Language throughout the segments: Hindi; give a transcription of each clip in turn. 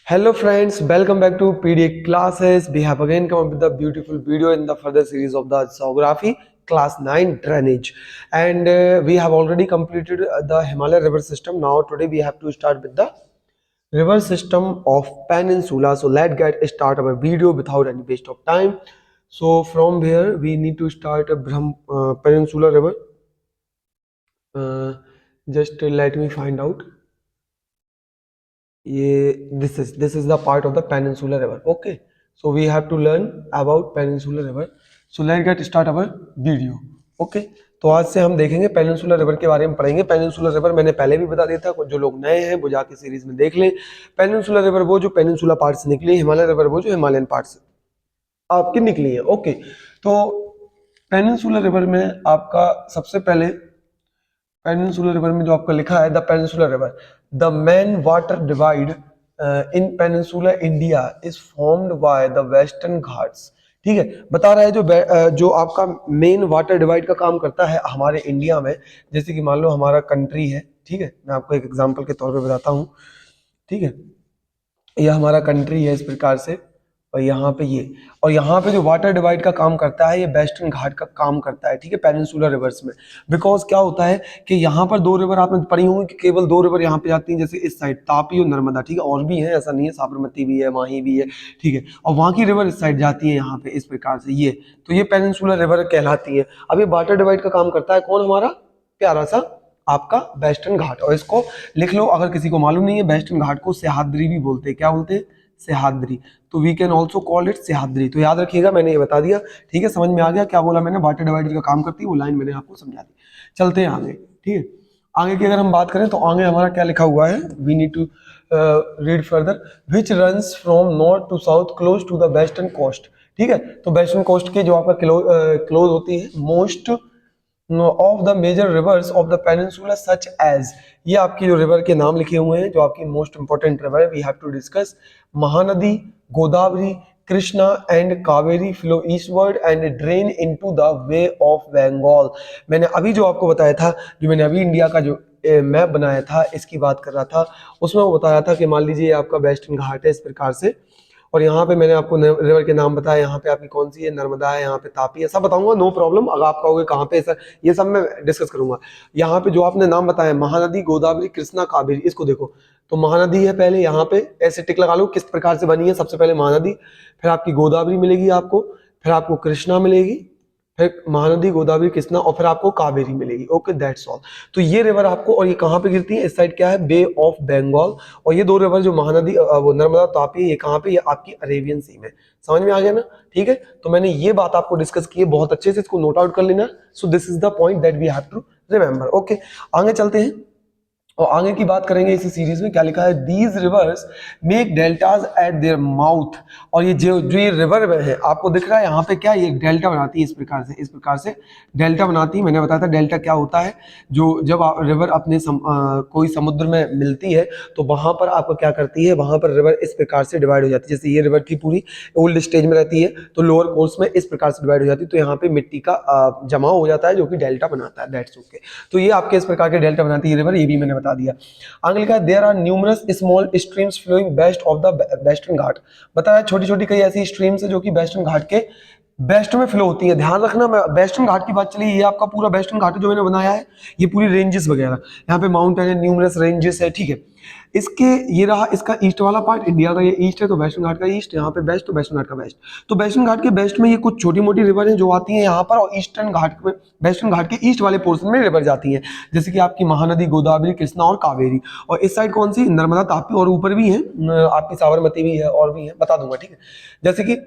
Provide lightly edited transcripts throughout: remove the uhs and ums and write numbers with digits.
Hello friends, welcome back to PDA classes. We have again come up with a beautiful video in the further series of the geography class 9 drainage, and we have already completed the Himalaya river system. Now today we have to start with the river system of peninsula. So let's get start our video without any waste of time. So from here we need to start a Peninsula river. Just let me find out. This is the part of the Peninsula River. Okay, so we have to learn about Peninsula River. So let's get start our video. Okay, तो आज से हम देखेंगे पेनिनसुलर रिवर के बारे में पढ़ेंगे. पेनिनसुलर रिवर मैंने पहले भी बता दिया था, जो लोग नए हैं वो जाके सीरीज में देख लें. पेनिनसुलर रिवर वो जो पेनिनसुला पार्ट से निकली, हिमालय रिवर वो जो हिमालयन पार्ट से आपकी निकली है. ओके, तो पेनिनसुलर रिवर में आपका सबसे पहले पेनिनसुलर रिवर में जो आपका लिखा है the peninsular river, the main water divide in peninsula India is formed by the western Ghats. ठीक है, बता रहा है जो आपका मेन वाटर डिवाइड का काम करता है हमारे इंडिया में. जैसे कि मान लो हमारा कंट्री है, ठीक है, मैं आपको एक एग्जांपल के तौर पे बताता हूँ. ठीक है, यह हमारा कंट्री है इस प्रकार से, और यहाँ पे ये, और यहाँ पे जो वाटर डिवाइड का काम करता है ये वेस्टर्न घाट का काम करता है. ठीक है, पेनिनसुलर रिवर्स में. बिकॉज क्या होता है कि यहाँ पर दो रिवर आपने पढ़ी होंगी कि केवल दो रिवर यहाँ पे जाती हैं, जैसे इस साइड तापी और नर्मदा. ठीक है, और भी है, ऐसा नहीं है, साबरमती भी है, माही भी है. ठीक है, और वहाँ की रिवर इस साइड जाती है यहाँ पे इस प्रकार से. ये तो ये पेनिनसुलर रिवर कहलाती है. अब ये वाटर डिवाइड का काम करता है कौन? हमारा प्यारा सा आपका वेस्टर्न घाट. और इसको लिख लो अगर किसी को मालूम नहीं है, वेस्टर्न घाट को सह्याद्री भी बोलते हैं. क्या बोलते हैं? सह्याद्री. तो we can also call it Sahyadri. तो याद रखिएगा, मैंने ये बता दिया. ठीक है, समझ में आ गया क्या बोला मैंने? वाटर डिवाइडर का काम करती है वो लाइन मैंने आपको समझा दी. चलते हैं आगे. ठीक है, आगे की अगर हम बात करें तो आगे हमारा क्या लिखा हुआ है, we need to read further. Which runs from north to south close to the western coast. ठीक है, तो वेस्टर्न कोस्ट के जो आपका क्लोज होती है most of the major rivers of the peninsula such as. ये आपकी जो रिवर के नाम लिखे हुए हैं, जो आपकी मोस्ट इंपॉर्टेंट रिवर है, we have to discuss. Mahanadi, Godavari, Krishna and Kaveri flow eastward and drain into the way of Bengal. मैंने अभी जो आपको बताया था, जो मैंने अभी इंडिया का जो मैप बनाया था इसकी बात कर रहा था, उसमें वो बताया था कि मान लीजिए आपका वेस्टर्न घाट है इस प्रकार से, और यहाँ पे मैंने आपको रिवर के नाम बताया. यहाँ पे आपकी कौन सी है? नर्मदा है, यहाँ पे तापी है, सब बताऊंगा, नो प्रॉब्लम. अगर आप कहोगे कहाँ पे सर, ये सब मैं डिस्कस करूंगा. यहाँ पे जो आपने नाम बताया महानदी, गोदावरी, कृष्णा, कावेरी, इसको देखो. तो महानदी है पहले, यहाँ पे ऐसे टिक लगा लो किस प्रकार से बनी है. सबसे पहले महानदी, फिर आपकी गोदावरी मिलेगी आपको, फिर आपको कृष्णा मिलेगी, फिर महानदी, गोदावरी, कृष्णा, और फिर आपको कावेरी मिलेगी. Okay, that's all. तो ये रिवर आपको, और ये कहाँ पे गिरती है? इस साइड क्या है? बे ऑफ बंगाल. और ये दो रिवर जो महानदी, वो नर्मदा, तापी, ये कहाँ पे? ये आपकी अरेबियन सी में. समझ में आ गया ना? ठीक है, तो मैंने ये बात आपको डिस्कस की है, बहुत अच्छे से इसको नोट आउट कर लेना. So this is the point that we have to remember. Okay, आगे चलते हैं और आगे की बात करेंगे. इसी सीरीज में क्या लिखा है? These rivers make deltas eight their mouth. और ये जो ये रिवर है आपको दिख रहा है यहाँ पे, क्या ये डेल्टा बनाती है इस प्रकार से डेल्टा बनाती है. मैंने बताया था डेल्टा क्या होता है. जो जब रिवर अपने कोई समुद्र में मिलती है तो वहां पर आपको क्या करती है, वहां पर रिवर इस प्रकार से डिवाइड हो जाती है. जैसे ये रिवर थी पूरी ओल्ड स्टेज में रहती है, तो लोअर कोर्स में इस प्रकार से डिवाइड हो जाती है. तो यहाँ पे मिट्टी का जमाव हो जाता है जो कि डेल्टा बनाता है. That's okay. तो ये आपके इस प्रकार के डेल्टा बनाती है रिवर, ये भी मैंने बता दिया. आगे लिखा है there are numerous small streams flowing west of the western Ghat. बताया छोटी छोटी कई ऐसी स्ट्रीम्स है जो कि वेस्टर्न घाट के वेस्ट में फ्लो होती है. ध्यान रखना, मैं वेस्टर्न घाट की बात चली, ये आपका पूरा वेस्टर्न घाट जो मैंने बनाया है, ये पूरी रेंजेस वगैरह, यहाँ पे माउंटेन है, न्यूमरस रेंजेस है. ठीक है, इसके ये रहा इसका ईस्ट वाला पार्ट, इंडिया का ये ईस्ट है, तो वेस्टर्न घाट का ईस्ट, यहाँ पे वेस्ट, तो वेस्टर्न घाट का वेस्ट. तो वेस्टर्न घाट के वेस्ट में ये कुछ छोटी मोटी रिवर हैं जो आती हैं यहाँ पर, और ईस्टर्न घाट में, वेस्टर्न घाट के ईस्ट वाले पोर्शन में रिवर जाती हैं, जैसे कि आपकी महानदी, गोदावरी, कृष्णा और कावेरी. और इस साइड कौन सी? नर्मदा, तापी, और ऊपर भी है आपकी साबरमती भी है, और भी है, बता दूंगा. ठीक है, जैसे कि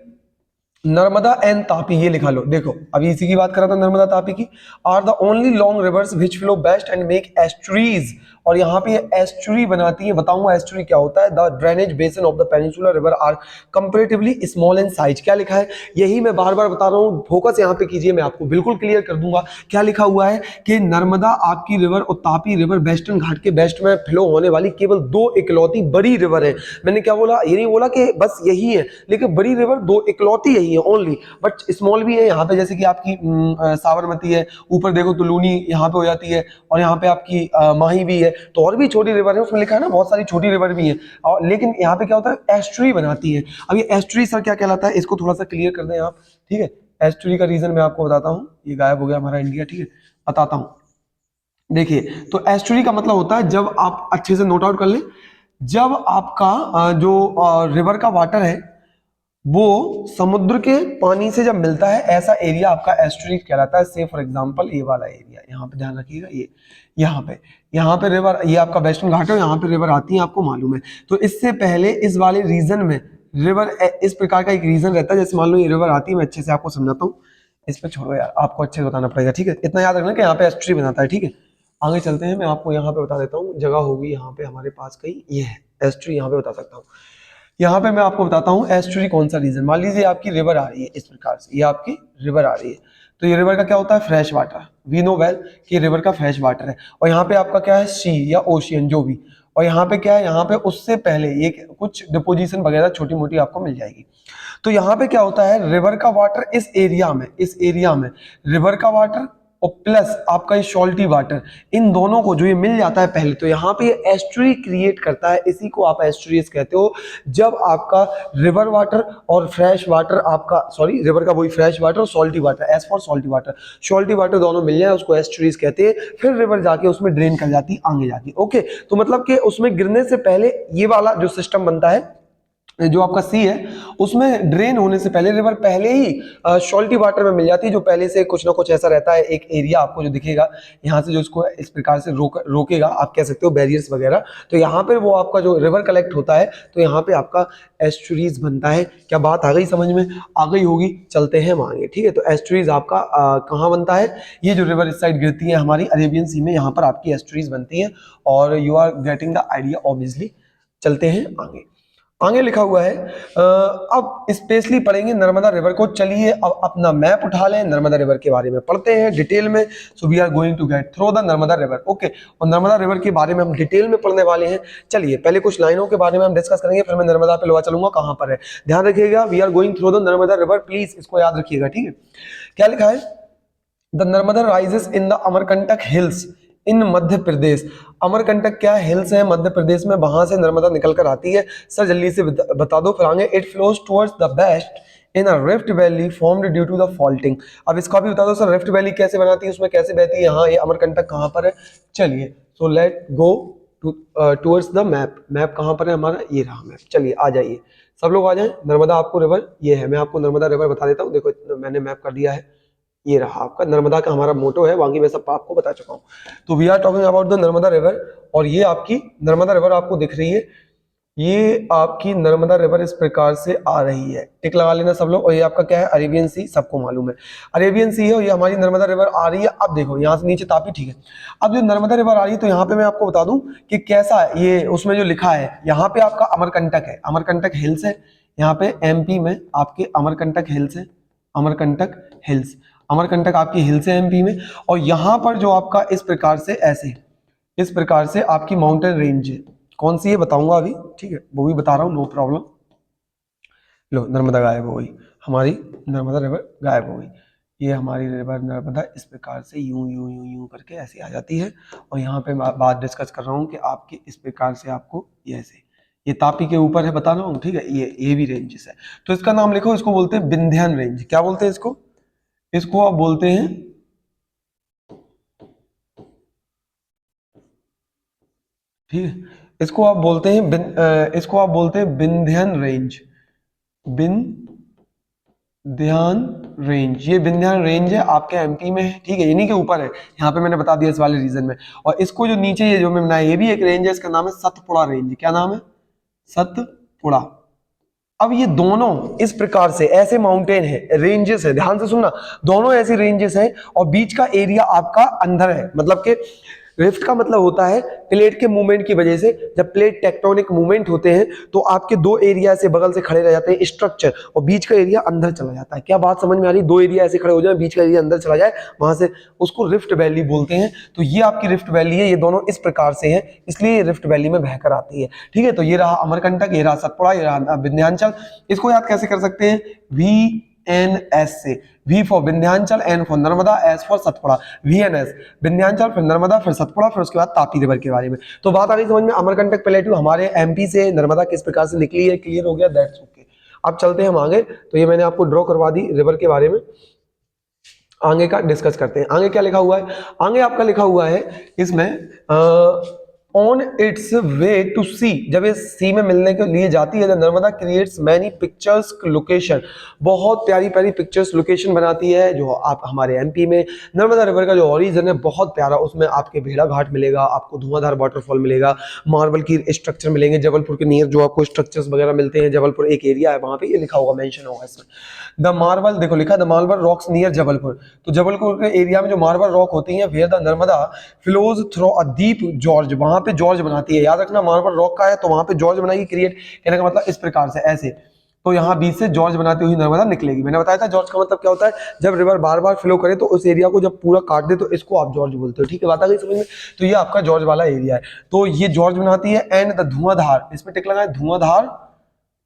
नर्मदा एंड तापी, ये लिखा लो. देखो अभी इसी की बात कर रहा था, नर्मदा तापी की. Are the only long rivers which flow best and make estuaries. और यहाँ पे ये एस्ट्री बनाती है. बताऊंगा एस्ट्री क्या होता है. The drainage basin of the peninsular river are comparatively small in size. क्या लिखा है? यही मैं बार बार बता रहा हूँ, फोकस यहाँ पे कीजिए, मैं आपको बिल्कुल क्लियर कर दूंगा. क्या लिखा हुआ है कि नर्मदा आपकी रिवर और तापी रिवर वेस्टर्न घाट के वेस्ट में फ्लो होने वाली केवल दो इकलौती बड़ी रिवर है. मैंने क्या बोला? ये नहीं बोला कि बस यही है, लेकिन बड़ी रिवर दो इकलौती यही है. है ओनली, बट स्मॉल भी है यहाँ पे, जैसे कि आपकी साबरमती है, ऊपर देखो तो लूनी यहाँ पे हो जाती है, और यहाँ पे आपकी माही भी है, तो और भी छोटी रिवर है, उसमें लिखा है ना बहुत सारी छोटी रिवर भी है, और लेकिन यहाँ पे क्या होता है एस्ट्री बनाती है। अब ये एस्ट्री सर क्या कहलाता है, इसको थोड़ा सा क्लियर कर दें आप, ठीक है। एस्ट्री का रीजन मैं आपको बताता हूँ, ये गायब हो गया हमारा इंडिया, ठीक है, बताता हूँ। देखिए, तो एस्ट्री का मतलब होता है, जब आप अच्छे से नोट आउट कर लें, जब आपका जो रिवर का वाटर है वो समुद्र के पानी से जब मिलता है, ऐसा एरिया आपका एस्ट्री कहलाता है। से फॉर एग्जांपल ये वाला एरिया, यहाँ पे ध्यान रखिएगा, ये यहाँ पे रिवर, ये आपका वेस्टर्न घाट है, यहाँ पे रिवर आती है, आपको मालूम है। तो इससे पहले इस वाले रीजन में रिवर, इस प्रकार का एक रीजन रहता है, जैसे मान लो ये रिवर आती है, मैं अच्छे से आपको समझाता हूँ, इस पे छोड़ो यार, आपको अच्छे से बताना पड़ेगा, ठीक है। इतना याद रखना कि यहाँ पे एस्ट्री बनाता है, ठीक है। आगे चलते हैं, मैं आपको यहाँ पे बता देता हूँ, जगह होगी यहाँ पे हमारे पास कहीं, ये है एस्ट्री, यहाँ पे बता सकता हूँ। यहाँ पे मैं आपको बताता हूँ एस्ट्री कौन सा रीजन। मान लीजिए आपकी रिवर आ रही है इस प्रकार से, ये आपकी रिवर आ रही है, तो ये रिवर का क्या होता है fresh water, we know well कि रिवर का फ्रेश वाटर है। और यहाँ पे आपका क्या है सी या ओशियन जो भी, और यहाँ पे क्या है, यहाँ पे उससे पहले ये कुछ डिपोजिशन वगैरह छोटी मोटी आपको मिल जाएगी। तो यहाँ पे क्या होता है, रिवर का वाटर इस एरिया में रिवर का वाटर और प्लस आपका ये सॉल्टी वाटर, इन दोनों को जो ये मिल जाता है पहले, तो यहाँ पे ये एस्ट्री क्रिएट करता है, इसी को आप एस्ट्रीज कहते हो। जब आपका रिवर वाटर और फ्रेश वाटर, आपका सॉरी रिवर का वही फ्रेश वाटर और salty water, as for salty water दोनों मिल जाए, उसको एस्ट्रीज कहते हैं। फिर रिवर जाके उसमें ड्रेन कर जाती है आगे जाके, ओके। तो मतलब कि उसमें गिरने से पहले ये वाला जो सिस्टम बनता है, जो आपका सी है, उसमें ड्रेन होने से पहले रिवर पहले ही सॉल्टी वाटर में मिल जाती है, जो पहले से कुछ ना कुछ ऐसा रहता है, एक एरिया आपको जो दिखेगा यहाँ से, जो इसको इस प्रकार से रोकेगा, आप कह सकते हो बैरियर्स वगैरह। तो यहाँ पे वो आपका जो रिवर कलेक्ट होता है, तो यहाँ पे आपका एस्ट्रीज बनता है। क्या बात आ गई समझ में, आ गई होगी, चलते हैं आगे, ठीक है। तो एस्ट्रीज आपका कहाँ बनता है, ये जो रिवर इस साइड गिरती है हमारी अरेबियन सी में, यहाँ पर आपकी एस्ट्रीज बनती है, और you are getting the idea obviously. चलते हैं आगे, आगे लिखा हुआ है अब स्पेशली पढ़ेंगे नर्मदा रिवर को। चलिए अब अपना मैप उठा लें, नर्मदा रिवर के बारे में पढ़ते हैं डिटेल में। So we are going to get through the Narmada river, okay. और नर्मदा रिवर के बारे में हम डिटेल में पढ़ने वाले हैं। चलिए पहले कुछ लाइनों के बारे में हम डिस्कस करेंगे, फिर मैं नर्मदा पे लोआ चलूंगा कहाँ पर है। ध्यान रखिएगा, we are going through the Narmada river, please इसको याद रखिएगा, ठीक है। क्या लिखा है, the Narmada rises in the Amarkantak hills in Madhya Pradesh. Amarkantak क्या हिल्स है मध्य प्रदेश में, वहां से नर्मदा निकल कर आती है। सर जल्दी से बता दो फिर आगे। It flows towards the west in a rift valley formed due to the faulting. अब इसका भी बता दो सर, रिफ्ट वैली कैसे बनाती है, उसमें कैसे बहती है, यहाँ ये अमरकंटक कहाँ पर है। चलिए so let go towards the map कहाँ पर है हमारा, ये रहा मैप। चलिए आ जाइए, सब लोग आ जाएं। नर्मदा आपको रिवर ये है, मैं आपको नर्मदा रिवर बता देता हूँ। देखो मैंने मैप कर दिया है, ये रहा आपका नर्मदा का हमारा मोटो है, बाकी मैं सब आपको बता चुका हूँ। तो we are talking about the Narmada river, और ये आपकी नर्मदा रिवर आपको दिख रही है, ये आपकी नर्मदा रिवर इस प्रकार से आ रही है, टिक लगा लेना सब लोग। और ये आपका क्या है, अरेबियन सी, सबको मालूम है अरेबियन सी है, और ये हमारी नर्मदा रिवर आ रही है। अब देखो यहाँ से नीचे तापी, ठीक है। अब जो नर्मदा रिवर आ रही है, तो यहाँ पे मैं आपको बता दूं कि कैसा है ये, उसमें जो लिखा है यहाँ पे आपका अमरकंटक है, अमरकंटक हिल्स है, यहाँ पे एमपी में आपके अमरकंटक हिल्स है, अमरकंटक हिल्स, अमरकंटक आपकी हिल्स है एमपी में। और यहाँ पर जो आपका इस प्रकार से ऐसे, इस प्रकार से आपकी माउंटेन रेंज है, कौन सी है बताऊंगा अभी, ठीक है, वो भी बता रहा हूँ, नो प्रॉब्लम। लो नर्मदा गायब हो गई, हमारी नर्मदा रिवर गायब हो गई। ये हमारी रिवर नर्मदा इस प्रकार से यूं यूं यूं यूं करके ऐसे आ जाती है। और यहाँ पे बात डिस्कस कर रहा हूँ कि आपकी इस प्रकार से आपको ये ऐसे, ये तापी के ऊपर है बता रहा हूँ, ठीक है। ये भी रेंजेस है, तो इसका नाम लिखो, इसको बोलते हैं विंध्यान रेंज। क्या बोलते हैं इसको, इसको आप बोलते हैं, ठीक है, इसको आप बोलते हैं इसको आप बोलते हैं विंध्यान रेंज, विंध्यान रेंज। ये विंध्यान रेंज है आपके एमपी में है, ठीक है, इन्हीं के ऊपर है, यहाँ पे मैंने बता दिया इस वाले रीजन में। और इसको जो नीचे ये जो मैं बनाया, ये भी एक रेंज है, इसका नाम है सतपुड़ा रेंज। क्या नाम है, सतपुड़ा। अब ये दोनों इस प्रकार से ऐसे माउंटेन है, रेंजेस है, ध्यान से सुनना, दोनों ऐसी रेंजेस हैं, और बीच का एरिया आपका अंदर है। मतलब कि रिफ्ट का मतलब होता है प्लेट के मूवमेंट की वजह से, जब प्लेट टेक्टोनिक मूवमेंट होते हैं तो आपके दो एरिया से बगल से खड़े रह जाते हैं स्ट्रक्चर, और बीच का एरिया अंदर चला जाता है। क्या बात समझ में आ रही, दो एरिया ऐसे खड़े हो जाए, बीच का एरिया अंदर चला जाए, वहां से उसको रिफ्ट वैली बोलते हैं। तो ये आपकी रिफ्ट वैली है, ये दोनों इस प्रकार से हैं, इसलिए ये रिफ्ट वैली में बहकर आती है, ठीक है। तो ये रहा अमरकंटक, ये रहा सतपुड़ा, ये रहा विंध्याचल। इसको याद कैसे कर सकते हैं, VNS से, V for Vindhyachal, N for Narmada, S for Satpura, VNS Vindhyachal, फिर नर्मदा, फिर सतपुड़ा, फिर उसके बाद तापी रिवर के बारे में। तो बात आ गई समझ में। अमरकंटक प्लेटू हमारे MP से नर्मदा किस प्रकार से निकली है, क्लियर हो गया, दैट्स ओके। अब चलते हैं हम आगे। तो ये मैंने आपको ड्रॉ करवा दी रिवर के बारे में, आगे का डिस्कस करते हैं। आगे क्या लिखा हुआ है, आगे आपका लिखा हुआ है इसमें ऑन इट्स वे टू सी, जब ये सी में मिलने के लिए जाती है, Narmada creates many pictures location, बहुत प्यारी प्यारी पिक्चर्स लोकेशन बनाती है। जो आप हमारे MP में नर्मदा रिवर का जो ओरिजिन है बहुत प्यारा, उसमें आपके भेड़ा घाट मिलेगा, आपको धुआंधार वाटरफॉल मिलेगा, मार्बल की स्ट्रक्चर मिलेंगे, जबलपुर के नियर जो आपको स्ट्रक्चर्स वगैरह मिलते हैं, जबलपुर एक एरिया है वहां पे, ये लिखा होगा, मेंशन होगा इसमें। द मार्बल, देखो लिखा the marble rocks near Jabalpur, तो जबलपुर के एरिया में जो मार्बल रॉक होती है, where the Narmada flows through a deep gorge, वहां पे जॉर्ज बनाती है। याद रखना मार्बल रॉक का है तो वहां पे जॉर्ज बनाएगी, क्रिएट कहने का मतलब इस प्रकार से, ऐसे। तो यहाँ बीच से जॉर्ज बनाती हुई नर्मदा निकलेगी। मैंने बताया था जॉर्ज का मतलब क्या होता है, जब रिवर बार बार फ्लो करे तो उस एरिया को जब पूरा काट दे तो इसको आप जॉर्ज बोलते हो, ठीक है, बात आ गई समझ में। तो ये आपका जॉर्ज वाला एरिया है, तो ये जॉर्ज बनाती है। एंड द धुआंधार, इसमें टिक लगा है धुआंधार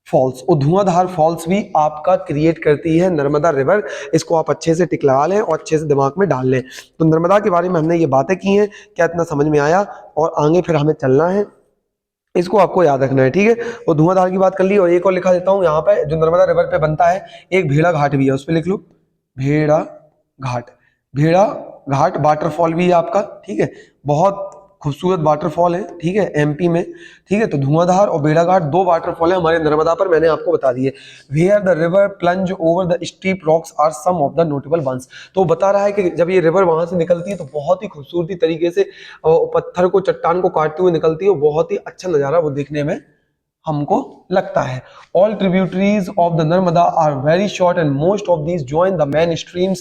फॉल्स, और धुआंधार फॉल्स भी आपका क्रिएट करती है नर्मदा रिवर। इसको आप अच्छे से टिक लगा लें और अच्छे से दिमाग में डाल लें। तो नर्मदा के बारे में हमने ये बातें की हैं, क्या इतना समझ में आया, और आगे फिर हमें चलना है, इसको आपको याद रखना है, ठीक है। और धुआंधार की बात कर ली, और एक और लिखा देता हूं यहाँ पे, जो नर्मदा रिवर पे बनता है एक भेड़ा घाट भी है, उस पर लिख लो भेड़ा घाट। भेड़ा घाट वाटरफॉल भी है आपका, ठीक है, बहुत खूबसूरत वाटरफॉल है, ठीक है, MP में, ठीक है। तो धुआंधार और भेड़ाघाट दो वाटरफॉल है हमारे नर्मदा पर, मैंने आपको बता दिए। Where the river plunge over the steep rocks are some of the notable ones, तो बता रहा है कि जब ये रिवर वहां से निकलती है तो बहुत ही खूबसूरती तरीके से पत्थर को, चट्टान को काटते हुए निकलती है, बहुत ही अच्छा नजारा वो देखने में हमको लगता है। All tributaries of the Narmada are very short and most of these join the main streams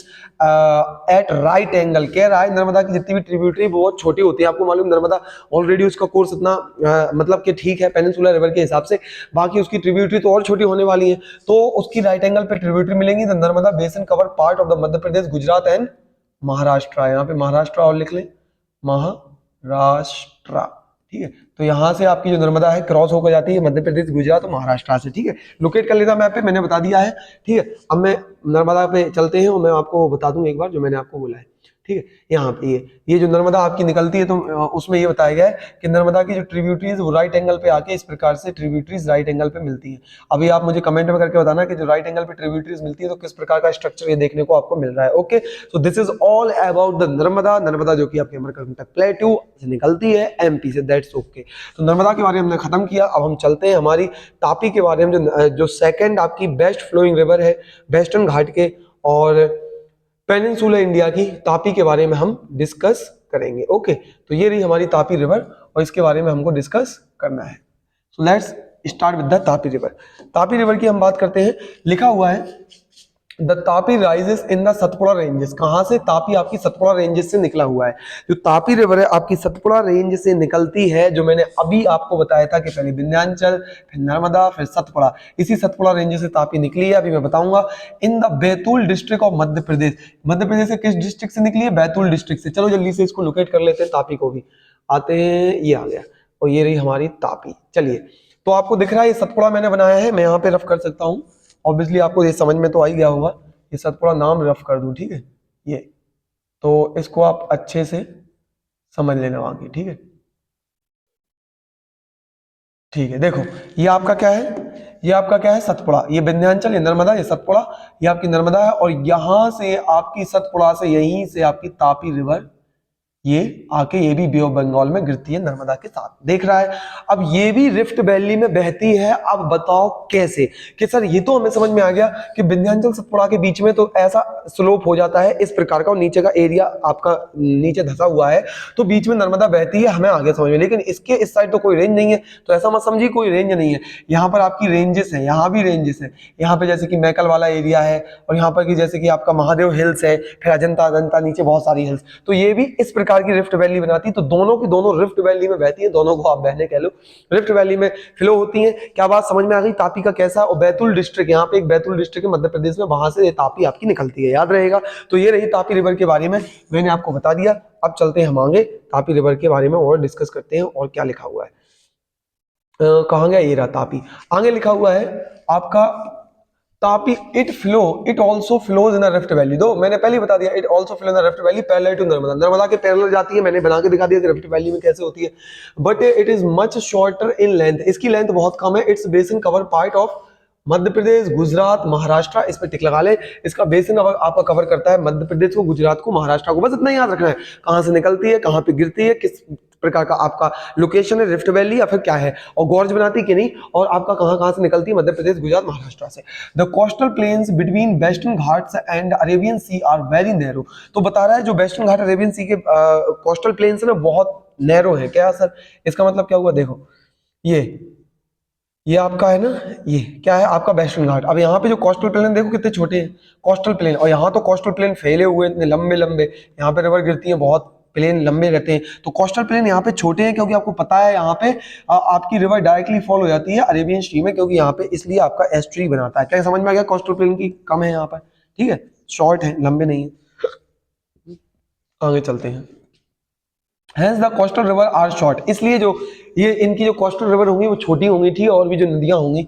at right angle. कह रहा है नर्मदा की जितनी भी ट्रिब्यूटरी बहुत छोटी होती है, आपको मालूम नर्मदा ऑलरेडी उसका कोर्स इतना मतलब कि ठीक है पेनिनसुलर रिवर के हिसाब से, बाकी उसकी ट्रिब्यूटरी तो और छोटी होने वाली है, तो उसकी राइट एंगल पे ट्रिब्यूटरी मिलेंगी। The Narmada basin cover part of the Madhya Pradesh, Gujarat and Maharashtra. यहाँ पे महाराष्ट्र और लिख लें, महाराष्ट्र, ठीक है। तो यहां से आपकी जो नर्मदा है क्रॉस होकर जाती है मध्य प्रदेश, गुजरात और महाराष्ट्र से, ठीक है। लोकेट कर लेना मैप पे, मैंने बता दिया है, ठीक है। अब मैं नर्मदा पे चलते हैं और मैं आपको बता दूं एक बार जो मैंने आपको बोला है, ठीक है। यहाँ पे ये जो नर्मदा आपकी निकलती है तो उसमें ये बताया गया है कि नर्मदा की जो ट्रिब्यूटरीज वो राइट एंगल पे आके इस प्रकार से ट्रिब्यूटरीज राइट एंगल पे मिलती है। अभी आप मुझे कमेंट में करके बताना कि जो राइट एंगल पे ट्रिब्यूटरीज मिलती है तो किस प्रकार का स्ट्रक्चर ये देखने को आपको मिल रहा है। Okay, so this is all about the Narmada. Narmada जो कि आपके अमरकंटक प्लेटू से निकलती है MP से, दैट्स ओके। तो नर्मदा के बारे में हमने खत्म किया। अब हम चलते हैं हमारी तापी के बारे में, जो सेकेंड आपकी बेस्ट फ्लोइंग रिवर है वेस्टर्न घाट के और पेनिनसुलर इंडिया की, तापी के बारे में हम डिस्कस करेंगे। ओके, तो ये रही हमारी तापी रिवर और इसके बारे में हमको डिस्कस करना है। So let's start with the Tapi river. Tapi river की हम बात करते हैं, लिखा हुआ है the Tapi rises in the Satpura ranges. कहां से? तापी आपकी सतपुड़ा रेंजेस से निकला हुआ है। जो तापी रिवर है आपकी सतपुड़ा रेंज से निकलती है, जो मैंने अभी आपको बताया था कि पहले विंध्याचल, फिर नर्मदा, फिर सतपुड़ा, इसी सतपुड़ा रेंज से तापी निकली है। अभी मैं बताऊंगा। In the Betul district of Madhya Pradesh. Madhya Pradesh से किस डिस्ट्रिक्ट से निकली है? बैतूल डिस्ट्रिक्ट से। चलो जल्दी से इसको लोकेट कर लेते हैं, तापी को भी आते हैं। ये आ गया और ये रही हमारी तापी। चलिए, तो आपको दिख रहा है ये सतपुड़ा मैंने बनाया है, मैं यहाँ पे रफ कर सकता हूँ। ऑब्वियसली आपको ये समझ में तो आ ही गया होगा। ये सतपुड़ा नाम रफ कर दूं, ठीक है, ये तो इसको आप अच्छे से समझ लेना आगे, ठीक है। ठीक है, देखो ये आपका क्या है, ये आपका क्या है? सतपुड़ा। ये विंध्याचल, ये नर्मदा, ये सतपुड़ा, ये आपकी नर्मदा है। और यहां से आपकी सतपुड़ा से, यहीं से आपकी तापी रिवर ये आके ये भी बे ऑफ बंगाल में गिरती है नर्मदा के साथ, देख रहा है। अब ये भी रिफ्ट वैली में बहती है। अब बताओ कैसे? कि सर ये तो हमें समझ में आ गया कि विंध्याचल सतपुड़ा के बीच में तो ऐसा स्लोप हो जाता है इस प्रकार का, और नीचे का एरिया आपका नीचे धंसा हुआ है, तो बीच में नर्मदा बहती है, हमें आगे समझ में। लेकिन इसके इस साइड तो कोई रेंज नहीं है, तो ऐसा मत समझिए कोई रेंज नहीं है। यहाँ पर आपकी रेंजेस है, यहाँ भी रेंजेस है। यहाँ पे जैसे कि मैकल वाला एरिया है, और यहाँ पर की जैसे कि आपका महादेव हिल्स है, फिर अजंता अजंता, नीचे बहुत सारी हिल्स, तो ये भी इस प्रकार की रिफ्ट वैली बनाती है। तो दोनों की दोनों रिफ्ट वैली में बहती है, दोनों को आप बहने कह लो, रिफ्ट वैली में फ्लो होती है। क्या बात समझ में आ गई? तापी का कैसा? और बैतूल डिस्ट्रिक्ट, यहाँ पे एक बैतूल डिस्ट्रिक्ट है मध्य प्रदेश में, वहां से तापी आपकी निकलती है, याद रहेगा। तो ये रही तापी रिवर के बारे में, मैंने आपको बता दिया। अब चलते हैं हम आगे, तापी रिवर के बारे में और डिस्कस करते हैं और क्या लिखा हुआ है। कहाँ गया? ये रहा तापी। आगे लिखा हुआ है आपका Tapi it also flows in the rift valley. दो मैंने पहले ही बता दिया, it also flow in the rift valley parallel to Narmada, Narmada के पैरेलल जाती है, मैंने बना के दिखा दिया कि रिफ्ट वैली में कैसे होती है। But it is much shorter in length, इसकी लेंथ बहुत कम है। Its basin cover part of Madhya Pradesh, Gujarat, Maharashtra, इस पे टिक लगा ले। इसका बेसिन आपका कवर करता है मध्य प्रदेश को, गुजरात को, महाराष्ट्र को, बस इतना याद रखना है। कहां से निकलती है, कहां पे गिरती है, किस प्रकार का आपका लोकेशन है, रिफ्ट वैली या फिर क्या है, और गॉर्ज बनाती कि नहीं, और आपका कहां कहां से निकलती है, मध्य प्रदेश, गुजरात, महाराष्ट्र से। The coastal plains between western Ghats and Arabian sea are very narrow. तो बता रहा है जो वेस्टर्न घाट अरेबियन सी के कोस्टल प्लेन्स है ना, बहुत नैरो है। क्या सर, इसका मतलब क्या हुआ, देखो ये आपका है ना, ये क्या है आपका वेस्टर्न घाट। अब यहाँ पे जो कोस्टल प्लेन देखो कितने छोटे हैं कोस्टल प्लेन, और यहाँ तो कोस्टल प्लेन फैले हुए इतने लंबे लंबे, यहाँ पे रिवर गिरती है, बहुत प्लेन लंबे रहते हैं। तो कोस्टल प्लेन यहाँ पे छोटे हैं क्योंकि आपको पता है यहाँ पे आपकी रिवर डायरेक्टली फॉलो हो जाती है अरेबियन सी में, क्योंकि यहाँ पे इसलिए आपका एस्ट्री बनाता है। क्या समझ में आ गया, कोस्टल प्लेन की कम है यहाँ पर, ठीक है, शॉर्ट है, लंबे नहीं है। आगे चलते हैं। Hence the coastal river are short, इसलिए जो ये इनकी जो coastal river होंगी वो छोटी होंगी, ठीक, और भी जो नदियां होंगी।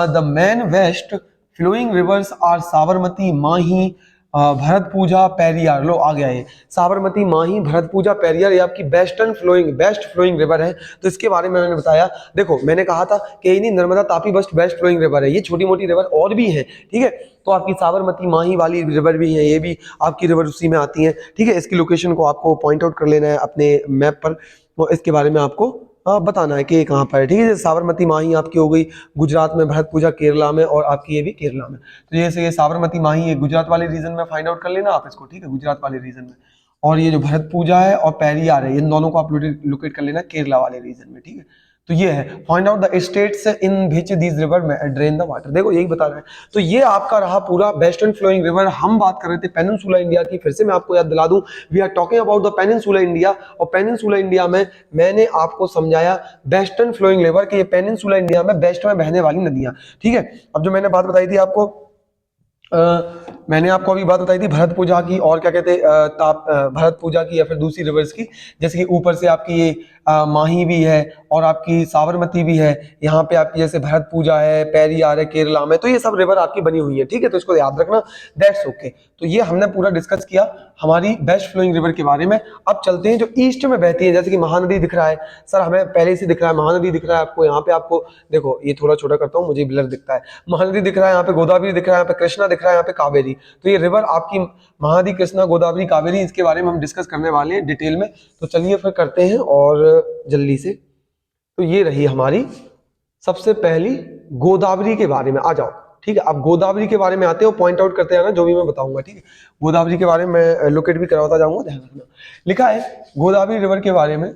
the main west flowing rivers are Sabarmati, माही, भरतपूजा, पेरियार। लो आ गया ये साबरमती, माही, भरतपूजा, पेरियार, ये आपकी बेस्ट फ्लोइंग रिवर है। तो इसके बारे में मैंने बताया। देखो मैंने कहा था कि नहीं, Narmada, Tapi best flowing river है। ये छोटी मोटी रिवर और भी है, ठीक है। तो आपकी साबरमती, माही वाली रिवर भी है, ये भी आपकी रिवर उसी में आती है, ठीक है। इसकी लोकेशन को आपको पॉइंट आउट कर लेना है अपने मैप पर, तो इसके बारे में आपको बताना है कि ये कहाँ पर है, ठीक है। जैसे साबरमती, माही आपकी हो गई गुजरात में, भरतपूजा केरला में, और आपकी ये भी केरला में। तो जैसे ये साबरमती, माही ये गुजरात वाले रीजन में फाइंड आउट कर लेना आप इसको, ठीक है, गुजरात वाले रीजन में। और ये जो भरतपूजा है और पेरियार है, इन दोनों को आप लोकेट कर लेना केरला वाले रीजन में, ठीक है। तो ये है find out the states in which these river drain the water. देखो यही बता रहा है। तो ये आपका रहा पूरा वेस्टर्न फ्लोइंग रिवर। हम बात कर रहे थे पेनिनसुला इंडिया की। फिर से मैं आपको याद दिला दूं, we are talking about the peninsula India. और पेनिनसुला इंडिया में मैंने आपको समझाया वेस्टर्न फ्लोइंग रिवर कि ये पेनिनसुला इंडिया में वेस्ट में बहने वाली नदियां, ठीक है। अब जो मैंने बात बताई थी आपको, मैंने आपको अभी बात बताई थी भरत पूजा की, और क्या कहते भरत पूजा की या फिर दूसरी रिवर्स की, जैसे कि ऊपर से आपकी ये माही भी है और आपकी साबरमती भी है, यहाँ पे आपकी जैसे भरत पूजा है, पेरियार है केरला में। तो ये सब रिवर आपकी बनी हुई है, ठीक है। तो इसको याद रखना, दैट्स ओके। तो ये हमने पूरा डिस्कस किया हमारी बेस्ट फ्लोइंग रिवर के बारे में। अब चलते हैं जो ईस्ट में बहती है, जैसे कि महानदी दिख रहा है सर, हमें पहले से दिख रहा है महानदी दिख रहा है आपको। यहाँ पे आपको देखो, ये थोड़ा छोटा करता हूँ, मुझे ब्लर दिखता है। महानदी दिख रहा है, यहाँ पे गोदावरी दिख रहा है, यहाँ पे कृष्णा दिख रहा है, यहाँ पे कावेरी। तो ये रिवर आपकी महानदी, कृष्णा, गोदावरी, कावेरी, इसके बारे में हम डिस्कस करने वाले हैं डिटेल में। तो चलिए फिर करते हैं और जल्दी से। तो ये रही हमारी सबसे पहली गोदावरी के बारे में, आ जाओ, ठीक है। अब गोदावरी के बारे में आते हो, पॉइंट आउट करते हैं ना जो भी मैं बताऊंगा, ठीक है। गोदावरी के बारे में लोकेट भी करवाता जाऊंगा, ध्यान रखना। लिखा है गोदावरी रिवर के बारे में,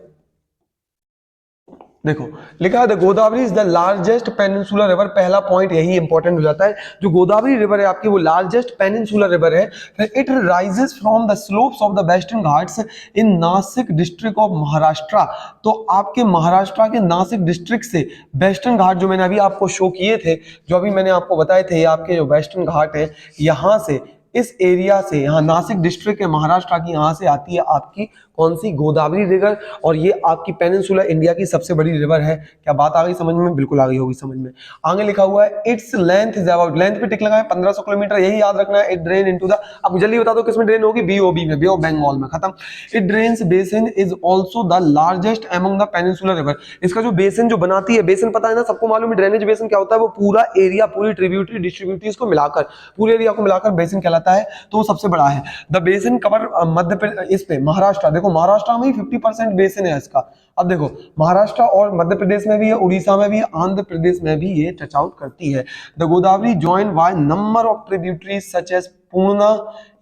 देखो लिखा है the Godavari is the largest peninsular river. पहला पॉइंट यही इंपॉर्टेंट हो जाता है, जो गोदावरी रिवर है आपकी वो लार्जेस्ट पेनिनसुलर रिवर है। It rises from the slopes of the western Ghats in Nashik district of Maharashtra. तो आपके महाराष्ट्र के नासिक डिस्ट्रिक्ट से वेस्टर्न घाट, जो मैंने अभी आपको शो किए थे, जो अभी मैंने आपको बताए थे, आपके जो वेस्टर्न घाट है, यहाँ से, इस एरिया से, यहाँ नासिक डिस्ट्रिक्ट है महाराष्ट्र की, यहाँ से आती है आपकी कौन सी, गोदावरी रिवर। और ये आपकी पेनिनसुला इंडिया की सबसे बड़ी रिवर है। क्या बात आ गई समझ में? बिल्कुल आ गई होगी समझ में। आगे लिखा हुआ है its length is about, length पे टिक लगा है 1500 किलोमीटर, यही याद रखना है। इट ड्रेन इनटू द, अब जल्दी बता दो किसमें ड्रेन होगी, बीओबी में, बे ऑफ बंगाल में, खत्म। It drains basin is also the largest among the peninsular river. इसका जो बेसिन जो बनाती है, बेसिन पता है ना सबको मालूम है, ड्रेनेज बेसिन क्या होता है, वो पूरा एरिया, पूरी ट्रिब्यूटरी डिस्ट्रीब्यूटरीज को मिलाकर, पूरे एरिया को मिलाकर बेसिन कहलाता है। तो वो सबसे बड़ा है। The basin cover Madhya Pradesh, इस पे महाराष्ट्र, देखो महाराष्ट्र में ही 50% बेसिन है इसका। अब देखो महाराष्ट्र और मध्य प्रदेश में भी है, उड़ीसा में भी है, आंध्र प्रदेश में भी ये टच आउट करती है। The Godavari join by number of tributaries such as Purna,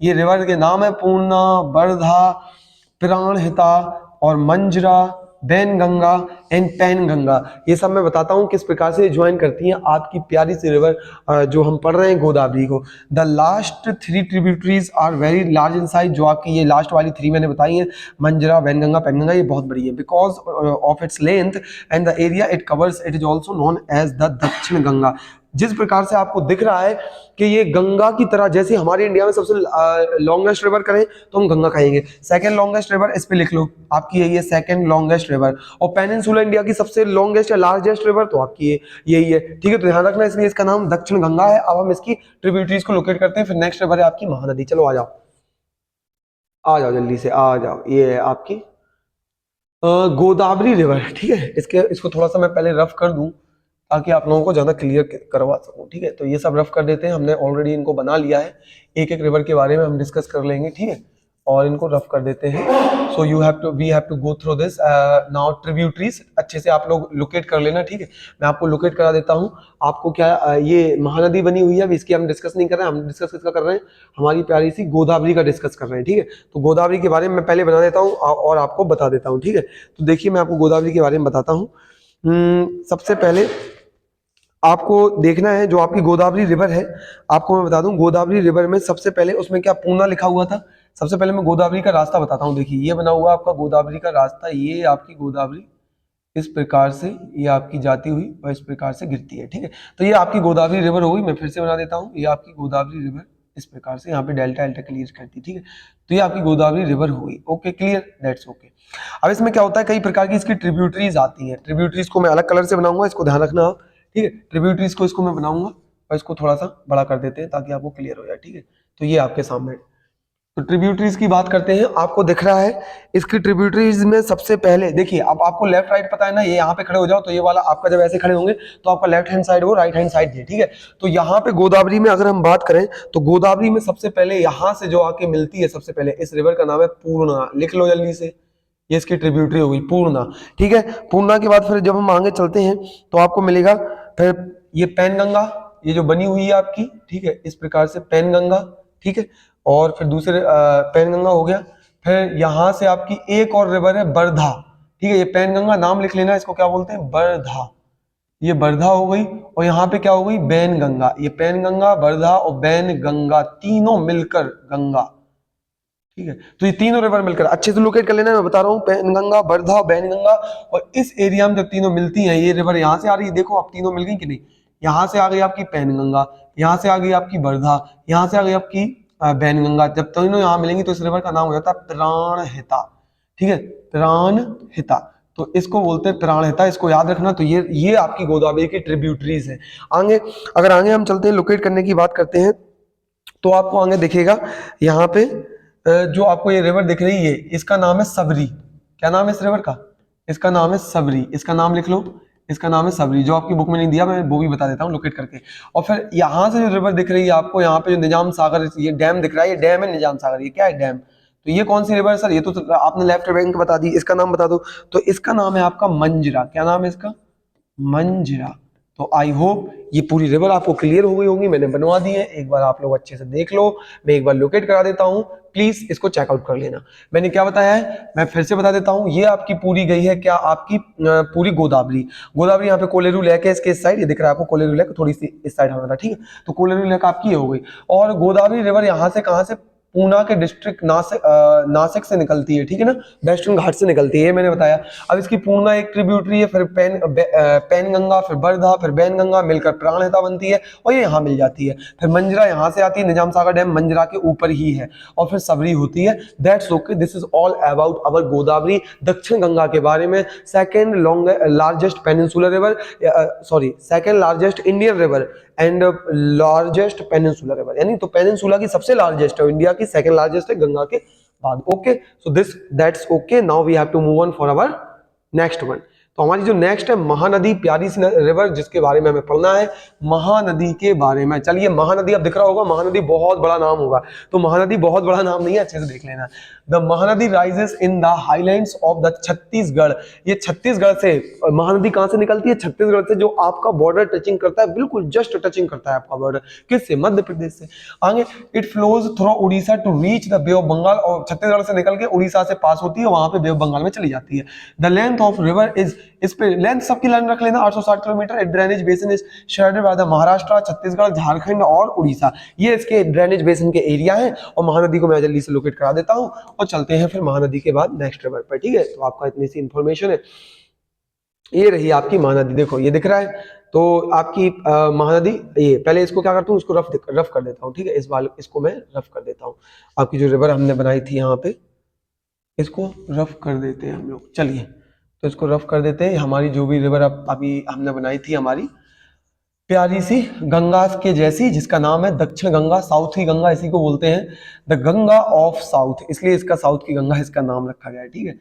ये रिवर के नाम है, पूर्णा, वर्धा, प्राणहिता और मंजरा, बैनगंगा एंड पैनगंगा। ये सब मैं बताता हूँ किस प्रकार से ज्वाइन करती हैं आपकी प्यारी सी रिवर जो हम पढ़ रहे हैं गोदावरी को। The last 3 tributaries are very large in size, जो आपकी ये लास्ट वाली 3 मैंने बताई हैं, मंजरा, बैनगंगा, पैनगंगा, ये बहुत बड़ी है। Because of its length and the area it covers, it is also known as the Dakshin Ganga. जिस प्रकार से आपको दिख रहा है कि ये गंगा की तरह, जैसे हमारे इंडिया में सबसे लॉन्गेस्ट रिवर करें तो हम गंगा कहेंगे, सेकंड लॉन्गेस्ट रिवर इस पे लिख लो आपकी यही है सेकंड लॉन्गेस्ट रिवर, और पेनिनसुला इंडिया की सबसे लॉन्गेस्ट या लार्जेस्ट रिवर तो आपकी यही है, ठीक है। तो ध्यान रखना, इसलिए इसका नाम दक्षिण गंगा है। अब हम इसकी ट्रिब्यूटरीज को लोकेट करते हैं। फिर नेक्स्ट रिवर है आपकी महानदी। चलो आ जाओ, आ जाओ जल्दी से आ जाओ। ये है आपकी गोदावरी रिवर, ठीक है। इसको थोड़ा सा मैं पहले रफ कर दूं ताकि आप लोगों को ज्यादा क्लियर करवा सकूं, ठीक है। तो ये सब रफ कर देते हैं, हमने ऑलरेडी इनको बना लिया है, एक एक रिवर के बारे में हम डिस्कस कर लेंगे, ठीक है, और इनको रफ कर देते हैं। So we have to go through this now. Tributaries अच्छे से आप लोग लोकेट कर लेना, ठीक है। मैं आपको लोकेट करा देता हूँ। आपको क्या ये महानदी बनी हुई है, अभी इसकी हम डिस्कस नहीं कर रहे हैं, हम डिस्कस किसका कर रहे हैं, हमारी प्यारी सी गोदावरी का डिस्कस कर रहे हैं, ठीक है। तो गोदावरी के बारे में मैं पहले बना देता हूँ और आपको बता देता हूँ, ठीक है। तो देखिए मैं आपको गोदावरी के बारे में बताता हूँ। सबसे पहले आपको देखना है जो आपकी गोदावरी रिवर है, आपको मैं बता दूं गोदावरी रिवर में सबसे पहले उसमें क्या पूर्णा लिखा हुआ था। सबसे पहले मैं गोदावरी का रास्ता बताता हूं। देखिए ये बना हुआ आपका गोदावरी का रास्ता, ये आपकी गोदावरी इस प्रकार से ये आपकी जाती हुई और इस प्रकार से गिरती है, ठीक है। तो ये आपकी गोदावरी रिवर हो गई। मैं फिर से बना देता हूँ, ये आपकी गोदावरी रिवर इस प्रकार से यहाँ पे डेल्टा डेल्टा क्लियर करती है, ठीक है। तो ये आपकी गोदावरी रिवर हो गई। Okay clear, that's okay. अब इसमें क्या होता है, कई प्रकार की इसकी ट्रिब्यूटरीज आती है। ट्रिब्यूटरीज को मैं अलग कलर से बनाऊंगा, इसको ध्यान रखना, ठीक है। ट्रिब्यूटरीज को इसको मैं बनाऊंगा और इसको थोड़ा सा बड़ा कर देते हैं ताकि आपको क्लियर हो जाए, ठीक है। तो ये आपके सामने, तो ट्रिब्यूटरीज की बात करते हैं। आपको दिख रहा है इसकी ट्रिब्यूटरीज में सबसे पहले देखिए, अब आपको लेफ्ट राइट पता है ना, ये यहाँ पे खड़े हो जाओ तो ये वाला आपका जब ऐसे खड़े होंगे तो आपका लेफ्ट हैंड साइड वो राइट हैंड साइड है, ठीक है। तो यहाँ पे गोदावरी में अगर हम बात करें तो गोदावरी में सबसे पहले यहाँ से जो आके मिलती है, सबसे पहले इस रिवर का नाम है पूर्णा। लिख लो जल्दी से, ये इसकी ट्रिब्यूटरी हो गई पूर्णा, ठीक है। पूर्णा के बाद फिर जब हम आगे चलते हैं तो आपको मिलेगा फिर ये पैनगंगा, ये जो बनी हुई है आपकी, ठीक है, इस प्रकार से पैनगंगा, ठीक है। और फिर दूसरे पैनगंगा हो गया। फिर यहाँ से आपकी एक और रिवर है बरधा, ठीक है। ये पैनगंगा नाम लिख लेना, इसको क्या बोलते हैं, बरधा। ये बरधा हो गई और यहाँ पे क्या हो गई, बैनगंगा। ये पैनगंगा, बरधा और बैनगंगा तीनों मिलकर गंगा, ठीक है। तो ये तीनों रिवर मिलकर अच्छे से लोकेट कर लेना, मैं बता रहा हूँ पैनगंगा, बरधा, बैनगंगा। और इस एरिया में जब तीनों मिलती हैं, ये रिवर यहाँ से आ रही है, देखो आप तीनों मिल गई कि नहीं। यहाँ से आ गई आपकी पैनगंगा, यहाँ से आ गई आपकी बरधा, यहाँ से आ गई आपकी बैनगंगा। जब तीनों यहाँ मिलेंगी तो इस रिवर का नाम हो जाता है प्राणहिता, ठीक है, प्राणहिता। तो इसको बोलते हैं प्राणहिता, इसको याद रखना। तो ये आपकी गोदावरी की ट्रिब्यूटरीज है। आगे अगर आगे हम चलते हैं, लोकेट करने की बात करते हैं, तो आपको आगे दिखेगा यहाँ पे जो आपको ये रिवर दिख रही है, इसका नाम है सबरी। क्या नाम है इस रिवर का, इसका नाम है सबरी। इसका नाम लिख लो, इसका नाम है सबरी। जो आपकी बुक में नहीं दिया मैं वो भी बता देता हूँ लोकेट करके। और फिर यहाँ से जो रिवर दिख रही है आपको, यहाँ पे जो निजाम सागर ये डैम दिख रहा है, ये डैम है निजाम सागर। ये क्या है, डैम। तो ये कौन सी रिवर है सर, ये तो आपने लेफ्ट बैंक बता दी, इसका नाम बता दो। तो इसका नाम है आपका मंजरा। क्या नाम है इसका, मंजरा। तो आई होप ये पूरी रिवर आपको क्लियर हो गई होगी, मैंने बनवा दी है। एक बार आप लोग अच्छे से देख लो, मैं एक बार लोकेट करा देता हूँ, प्लीज इसको चेकआउट कर लेना। मैंने क्या बताया है मैं फिर से बता देता हूँ। ये आपकी पूरी गई है क्या, आपकी पूरी गोदावरी। गोदावरी यहाँ पे कोलेरू लेक है, इसके इस साइड, ये दिख रहा है आपको कोलेरू लेक, थोड़ी सी इस साइड हमारा, ठीक है। तो कोलेरू लेक आपकी हो गई। और गोदावरी रिवर यहाँ से कहाँ से, पूना के डिस्ट्रिक्ट नासिक से निकलती है, ठीक है ना, वेस्टर्न घाट से निकलती है, ये मैंने बताया। अब इसकी पूर्णा एक ट्रिब्यूटरी है, फिर पैनगंगा, फिर बरधा, फिर बैनगंगा मिलकर प्राणहिता बनती है और ये यहाँ मिल जाती है। फिर मंजरा यहाँ से आती है, निजाम सागर डैम मंजरा के ऊपर ही है। और फिर सबरी होती है। That's okay, this is all about our Godavari, दक्षिण गंगा के बारे में। Second largest peninsular river, sorry second largest Indian river and largest peninsular river, यानी तो पेनिनसुला की सबसे लार्जेस्ट है, इंडिया की सेकंड लार्जेस्ट है गंगा के बाद। Okay, so that's okay. Now we have to move on for our next one. तो हमारी जो नेक्स्ट है महानदी, प्यारी सी रिवर जिसके बारे में हमें पढ़ना है, महानदी के बारे में। चलिए महानदी, अब दिख रहा होगा महानदी बहुत बड़ा नाम होगा, तो महानदी बहुत बड़ा नाम नहीं है, अच्छे से देख लेना। The Mahanadi rises in the highlands of the Chhattisgarh. ये छत्तीसगढ़ से महानदी कहां से निकलती है, छत्तीसगढ़ से, जो आपका बॉर्डर टचिंग करता है, बिल्कुल जस्ट टचिंग करता है आपका बॉर्डर, किससे, मध्य प्रदेश से। आगे it flows through Orissa to reach the bay of Bengal, और छत्तीसगढ़ से निकल के उड़ीसा से पास होती है, वहां पे बे ऑफ बंगाल में चली जाती है। The length of river is, इस पे लेंथ सबकी लाइन रख लेना, 860 kilometre. Drainage basin is shared by the Maharashtra, Chhattisgarh, Jharkhand और उड़ीसा, ये इसके ड्रेनेज बेसिन के एरिया हैं। और महानदी को मैं जल्दी से लोकेट करा देता हूं और चलते हैं फिर महानदी के बाद नेक्स्ट रिवर पर, ठीक है। तो आपका इतनी सी इंफॉर्मेशन है। ये रही आपकी महानदी, देखो ये दिख रहा है, तो आपकी महानदी, ये पहले इसको क्या करता हूँ, इसको रफ कर देता हूँ, ठीक है, इस बार इसको मैं रफ कर देता हूँ। आपकी जो रिवर हमने बनाई थी यहाँ पे, इसको रफ कर देते हैं हम लोग। चलिए, तो इसको रफ कर देते हैं। हमारी जो भी रिवर अभी हमने बनाई थी, हमारी प्यारी सी गंगा के जैसी, जिसका नाम है दक्षिण गंगा, साउथ की गंगा इसी को बोलते हैं, द गंगा ऑफ साउथ, इसलिए इसका साउथ की गंगा इसका नाम रखा गया है, ठीक है।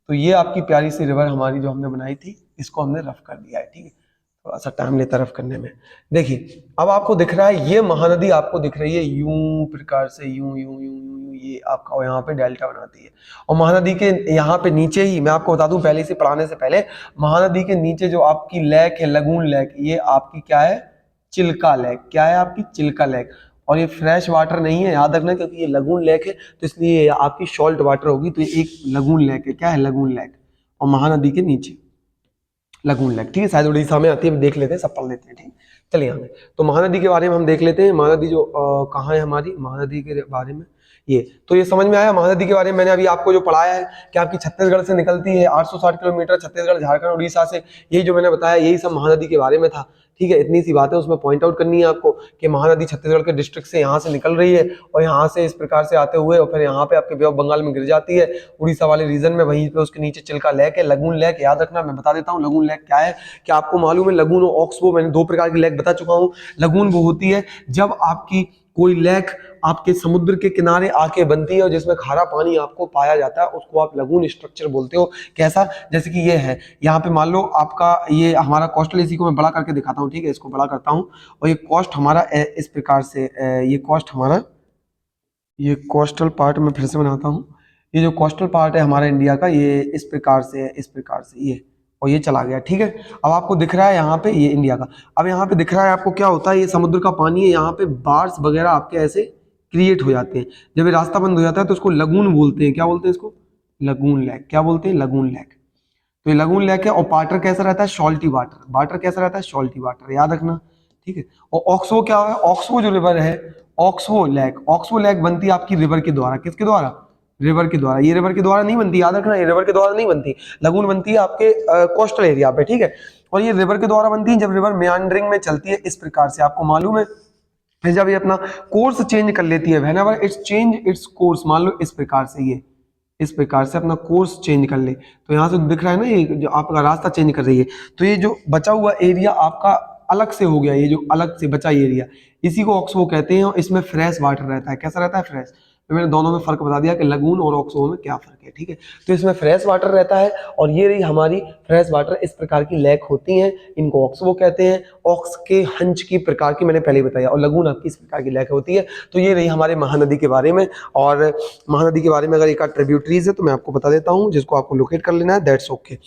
तो ये आपकी प्यारी सी रिवर हमारी जो हमने बनाई थी, इसको हमने रफ कर दिया है, ठीक है। थोड़ा सा टाइम लेता रफ करने में। देखिए अब आपको दिख रहा है, ये महानदी आपको दिख रही है यूं प्रकार से, यूं यूं यूं यूं यूं, ये आपका यहाँ पे डेल्टा बनाती है। और महानदी के यहाँ पे नीचे ही, मैं आपको बता दूं पहले से पढ़ाने से पहले, महानदी के नीचे जो आपकी लेक है, लगून लेक, ये आपकी क्या है, चिल्का लेक। क्या है आपकी, चिल्का लेक। और ये फ्रेश वाटर नहीं है, याद रखना, क्योंकि ये लगून लेक है, तो इसलिए आपकी सॉल्ट वाटर होगी। तो ये एक लगून लेक है। क्या है, लगून लेक। और महानदी के नीचे लगून लेक, ठीक है, शायद उड़ीसा में आती है, देख लेते हैं, सब पढ़ लेते हैं, ठीक। चलिए आगे, तो महानदी के बारे में हम देख लेते हैं। महानदी जो कहाँ है हमारी, महानदी के बारे में ये, तो ये समझ में आया महानदी के बारे में। मैंने अभी आपको जो पढ़ाया है कि आपकी छत्तीसगढ़ से निकलती है 860 किलोमीटर, छत्तीसगढ़, झारखंड, उड़ीसा से, यही जो मैंने बताया, यही सब महानदी के बारे में था, ठीक है। इतनी सी बात है, उसमें पॉइंट आउट करनी है आपको कि महानदी छत्तीसगढ़ के डिस्ट्रिक्ट से यहाँ से निकल रही है, और यहाँ से इस प्रकार से आते हुए और फिर यहाँ पे आपके बे ऑफ बंगाल में गिर जाती है, उड़ीसा वाले रीजन में। वहीं पे उसके नीचे चिल्का लेक है, लगून लेक, याद रखना। मैं बता देता हूँ लगून लेक क्या है। क्या आपको मालूम है, लगून और ऑक्सबो, मैंने दो प्रकार की लेक बता चुका हूँ। लगून वो होती है जब आपकी कोई लेक आपके समुद्र के किनारे आके बनती है और जिसमें खारा पानी आपको पाया जाता है, उसको आप लगून स्ट्रक्चर बोलते हो। कैसा, जैसे कि ये है, यहाँ पे मान लो आपका ये हमारा कोस्टल, इसी को मैं बड़ा करके दिखाता हूँ, ठीक है, इसको बड़ा करता हूँ। और ये कोस्ट हमारा इस प्रकार से, ये कोस्ट हमारा, ये कोस्टल पार्ट में फिर से बनाता हूँ। ये जो कोस्टल पार्ट है हमारा इंडिया का, ये इस प्रकार से है, इस प्रकार से ये, और ये चला गया, ठीक है। अब आपको दिख रहा है यहाँ पे ये इंडिया का। अब यहाँ पे दिख रहा है आपको क्या होता है, ये समुद्र का पानी है, यहाँ पे बार्स वगैरह आपके ऐसे क्रिएट हो जाते हैं। जब ये रास्ता बंद हो जाता है तो उसको लगून बोलते हैं। क्या बोलते हैं इसको, लगून लेक। क्या बोलते हैं, लगून लेक। तो ये लगून लेक है। और वाटर कैसा रहता है, सॉल्टी वाटर। वाटर कैसा रहता है, सॉल्टी वाटर, याद रखना, ठीक है। और ऑक्सबो क्या है, ऑक्सबो जो रिवर है, ऑक्सबो लेक, ऑक्सबो लेक बनती है आपकी रिवर के द्वारा। किसके द्वारा, रिवर के द्वारा। ये रिवर के द्वारा नहीं बनती, याद रखना, ये रिवर के द्वारा नहीं बनती। लगून बनती है आपके कोस्टल एरिया पे, ठीक है। और ये रिवर के द्वारा बनती है जब रिवर मेयांडरिंग में चलती है, इस प्रकार से, आपको मालूम है। फिर जब ये अपना कोर्स चेंज कर लेती है, whenever it's change its course, मान लो इस प्रकार से, ये इस प्रकार से अपना कोर्स चेंज कर ले, तो यहाँ से दिख रहा है ना, ये जो आपका रास्ता चेंज कर रही है, तो ये जो बचा हुआ एरिया आपका अलग से हो गया, ये जो अलग से बचा एरिया, इसी को ऑक्सबो कहते हैं। और इसमें फ्रेश वाटर रहता है। कैसा रहता है, फ्रेश। तो मैंने दोनों में फर्क बता दिया कि लगून और ऑक्सबो में क्या फर्क है, ठीक है। तो इसमें फ्रेश वाटर रहता है, और ये रही हमारी फ्रेश वाटर इस प्रकार की लेक होती हैं, इनको ऑक्सबो कहते हैं। ऑक्स के हंच की प्रकार की मैंने पहले ही बताया, और लगून आपकी इस प्रकार की लेक होती है। तो ये रही हमारे महानदी के बारे में। और महानदी के बारे में अगर एक आध ट्रिब्यूटरीज है तो मैं आपको बता देता हूँ, जिसको आपको लोकेट कर लेना है, दैट्स ओके।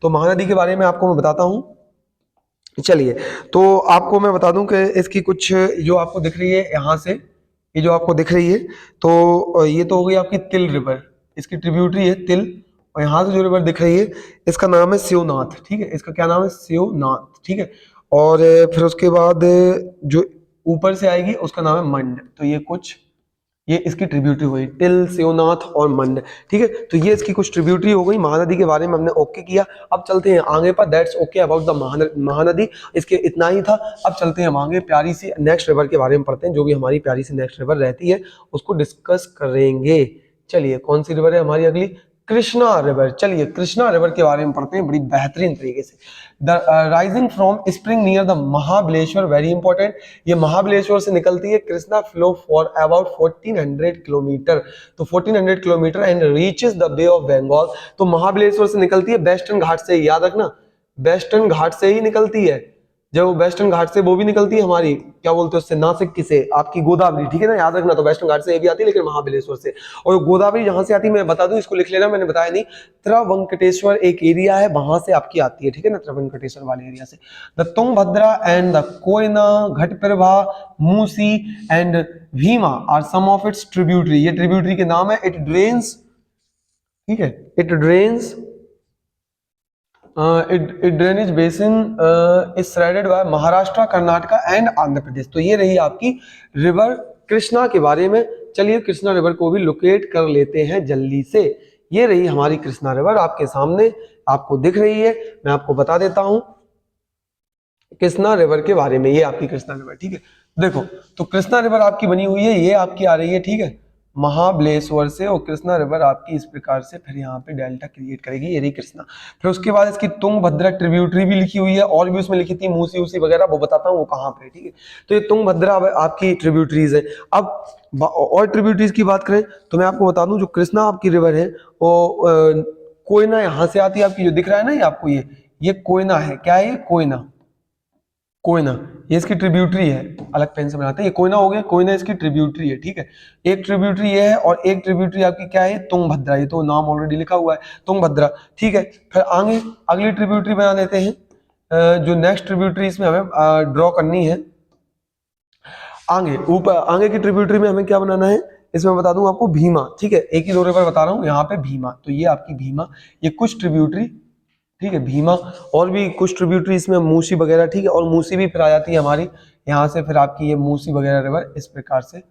तो महानदी के बारे में आपको मैं बताता हूँ। चलिए, तो आपको मैं बता दूं कि इसकी कुछ जो आपको दिख रही है यहाँ से, ये जो आपको दिख रही है, तो ये तो हो गई आपकी तिल रिवर, इसकी ट्रिब्यूटरी है तिल। और यहाँ से जो रिवर दिख रही है, इसका नाम है शिवनाथ, ठीक है। इसका क्या नाम है, शिवनाथ, ठीक है। और फिर उसके बाद जो ऊपर से आएगी उसका नाम है मंड। तो ये कुछ, ये इसकी ट्रिब्यूटरी हुई, टिल, शिवनाथ और मंड, ठीक है। तो ये इसकी कुछ ट्रिब्यूटरी हो गई। महानदी के बारे में हमने ओके किया। अब चलते हैं आगे पर, that's okay about the Mahanadi. इसके इतना ही था। अब चलते हैं हम आगे, प्यारी सी नेक्स्ट रिवर के बारे में पढ़ते हैं। जो भी हमारी प्यारी सी नेक्स्ट रिवर रहती है उसको डिस्कस करेंगे। चलिए, कौन सी रिवर है हमारी अगली, कृष्णा रिवर। चलिए कृष्णा रिवर के बारे में पढ़ते हैं बड़ी बेहतरीन तरीके से। The rising from spring near the Mahabaleshwar, very important, ये महाबलेश्वर से निकलती है। Krishna flow for about 1400 kilometre, तो 1400 kilometre and reaches the bay of Bengal. तो महाबलेश्वर से निकलती है, वेस्टर्न घाट से, याद रखना, वेस्टर्न घाट से ही निकलती है। जब वेस्टर्न घाट से वो भी निकलती है हमारी, क्या बोलते हैं उससे, नासिक की से, आपकी गोदावरी, ठीक है ना, याद रखना। तो वेस्टर्न घाट से ये भी आती है, लेकिन महाबलेश्वर से। और गोदावरी जहां से आती है मैं बता दूं, इसको लिख लेना, मैंने बताया नहीं, त्रवंकटेश्वर एक एरिया है, वहां से आपकी आती है, ठीक है ना, त्रवंकटेश्वर वाले एरिया से। The Tungabhadra and the Koyna, Ghataprabha, Musi and Bhima are some of its tributary. ये ट्रिब्यूटरी के नाम है। इट ड्रेन्स, ठीक है, it drains drainage basin is surrounded by Maharashtra, Karnataka and Andhra Pradesh. तो ये रही आपकी रिवर कृष्णा के बारे में। चलिए कृष्णा रिवर को भी लोकेट कर लेते हैं जल्दी से। ये रही हमारी कृष्णा रिवर आपके सामने, आपको दिख रही है, मैं आपको बता देता हूं। कृष्णा रिवर के बारे में, ये आपकी कृष्णा रिवर, ठीक है। देखो तो कृष्णा रिवर आपकी बनी हुई है, ये आपकी आ रही है, ठीक है, महाबलेश्वर से, और कृष्णा रिवर आपकी इस प्रकार से फिर यहाँ पे डेल्टा क्रिएट करेगी, ये रही कृष्णा। फिर उसके बाद इसकी तुंगभद्रा ट्रिब्यूटरी भी लिखी हुई है, और भी उसमें लिखी थी मूसी उसी वगैरह, वो बताता हूँ वो कहाँ पे, ठीक है। तो ये तुंगभद्रा आपकी ट्रिब्यूटरीज है। अब और ट्रिब्यूटरीज की बात करें तो मैं आपको बता दूं, जो कृष्णा आपकी रिवर है वो कोयना यहाँ से आती है आपकी, जो दिख रहा है ना ये आपको, ये कोयना है, क्या है ये, कोयना, कोयना ये इसकी ट्रिब्यूटरी है, अलग पेन से बनाते हैं, ये कोयना हो गया, कोयना इसकी ट्रिब्यूटरी है, ठीक है। एक ट्रिब्यूटरी ये है, और एक ट्रिब्यूटरी आपकी क्या है, तुंगभद्रा, ये तो नाम ऑलरेडी लिखा हुआ है, तुंगभद्रा, ठीक है। फिर आगे अगली ट्रिब्यूटरी बना देते हैं, जो नेक्स्ट ट्रिब्यूटरी इसमें हमें ड्रॉ करनी है, आगे ऊपर आगे की ट्रिब्यूटरी में हमें क्या बनाना है, इसमें बता दूं आपको भीमा, ठीक है, एक ही दो रिवर बता रहा हूं, यहाँ पे भीमा, तो ये आपकी भीमा, ये कुछ ट्रिब्यूटरी, ठीक है, भीमा, और भी कुछ ट्रिब्यूटरी इसमें मूसी वगैरह, ठीक है, और मूसी भी फिर आ जाती है हमारी यहाँ से, फिर आपकी ये मूसी वगैरह रिवर, इस प्रकार से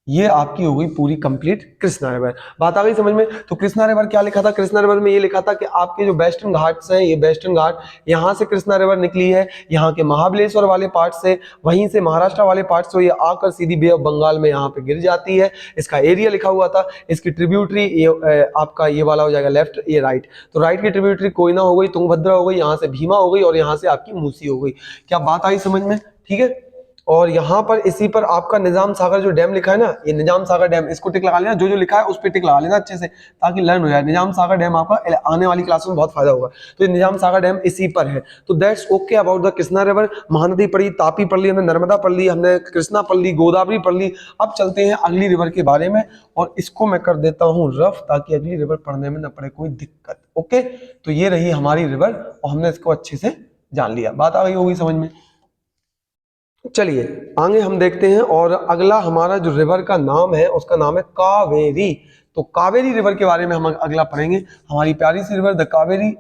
ये आपकी हो गई पूरी कंप्लीट कृष्णा रिवर। बात आ गई समझ में। तो कृष्णा रिवर क्या लिखा था, कृष्णा रिवर में ये लिखा था कि आपके जो वेस्टर्न घाट्स हैं, ये वेस्टर्न घाट, यहाँ से कृष्णा रिवर निकली है, यहाँ के महाबलेश्वर वाले पार्ट से, वहीं से महाराष्ट्र वाले पार्ट से ये आकर सीधी बे ऑफ बंगाल में यहाँ पे गिर जाती है। इसका एरिया लिखा हुआ था, इसकी ट्रिब्यूटरी ये आपका ये वाला हो जाएगा लेफ्ट, ये राइट। तो राइट की ट्रिब्यूटरी कोयना हो गई, तुंगभद्रा हो गई, यहाँ से भीमा हो गई, और यहाँ से आपकी मूसी हो गई। क्या बात आई समझ में, ठीक है। और यहाँ पर इसी पर आपका निजाम सागर जो डैम लिखा है ना, ये निजाम सागर डैम, इसको टिक लगा लेना, जो जो लिखा है उस पर टिक लगा लेना अच्छे से, ताकि लर्न हो जाए। निजाम सागर डैम आपका आने वाली क्लास में बहुत फायदा होगा। तो ये निजाम सागर डैम इसी पर है। तो that's okay about the Krishna river. Mahanadi पढ़ी, तापी पढ़ ली हमने, नर्मदा पढ़ ली हमने, कृष्णा पढ़ ली, गोदावरी पढ़ ली। अब चलते हैं अगली रिवर के बारे में, और इसको मैं कर देता हूँ रफ, ताकि अगली रिवर पढ़ने में न पड़े कोई दिक्कत। ओके, तो ये रही हमारी रिवर, और हमने इसको अच्छे से जान लिया, बात आ गई होगी समझ में। चलिए आगे हम देखते हैं, और अगला हमारा जो रिवर का नाम है उसका नाम है कावेरी। तो कावेरी रिवर के बारे में हम अगला पढ़ेंगे। हमारी प्यारी सी रिवर द कावेरी,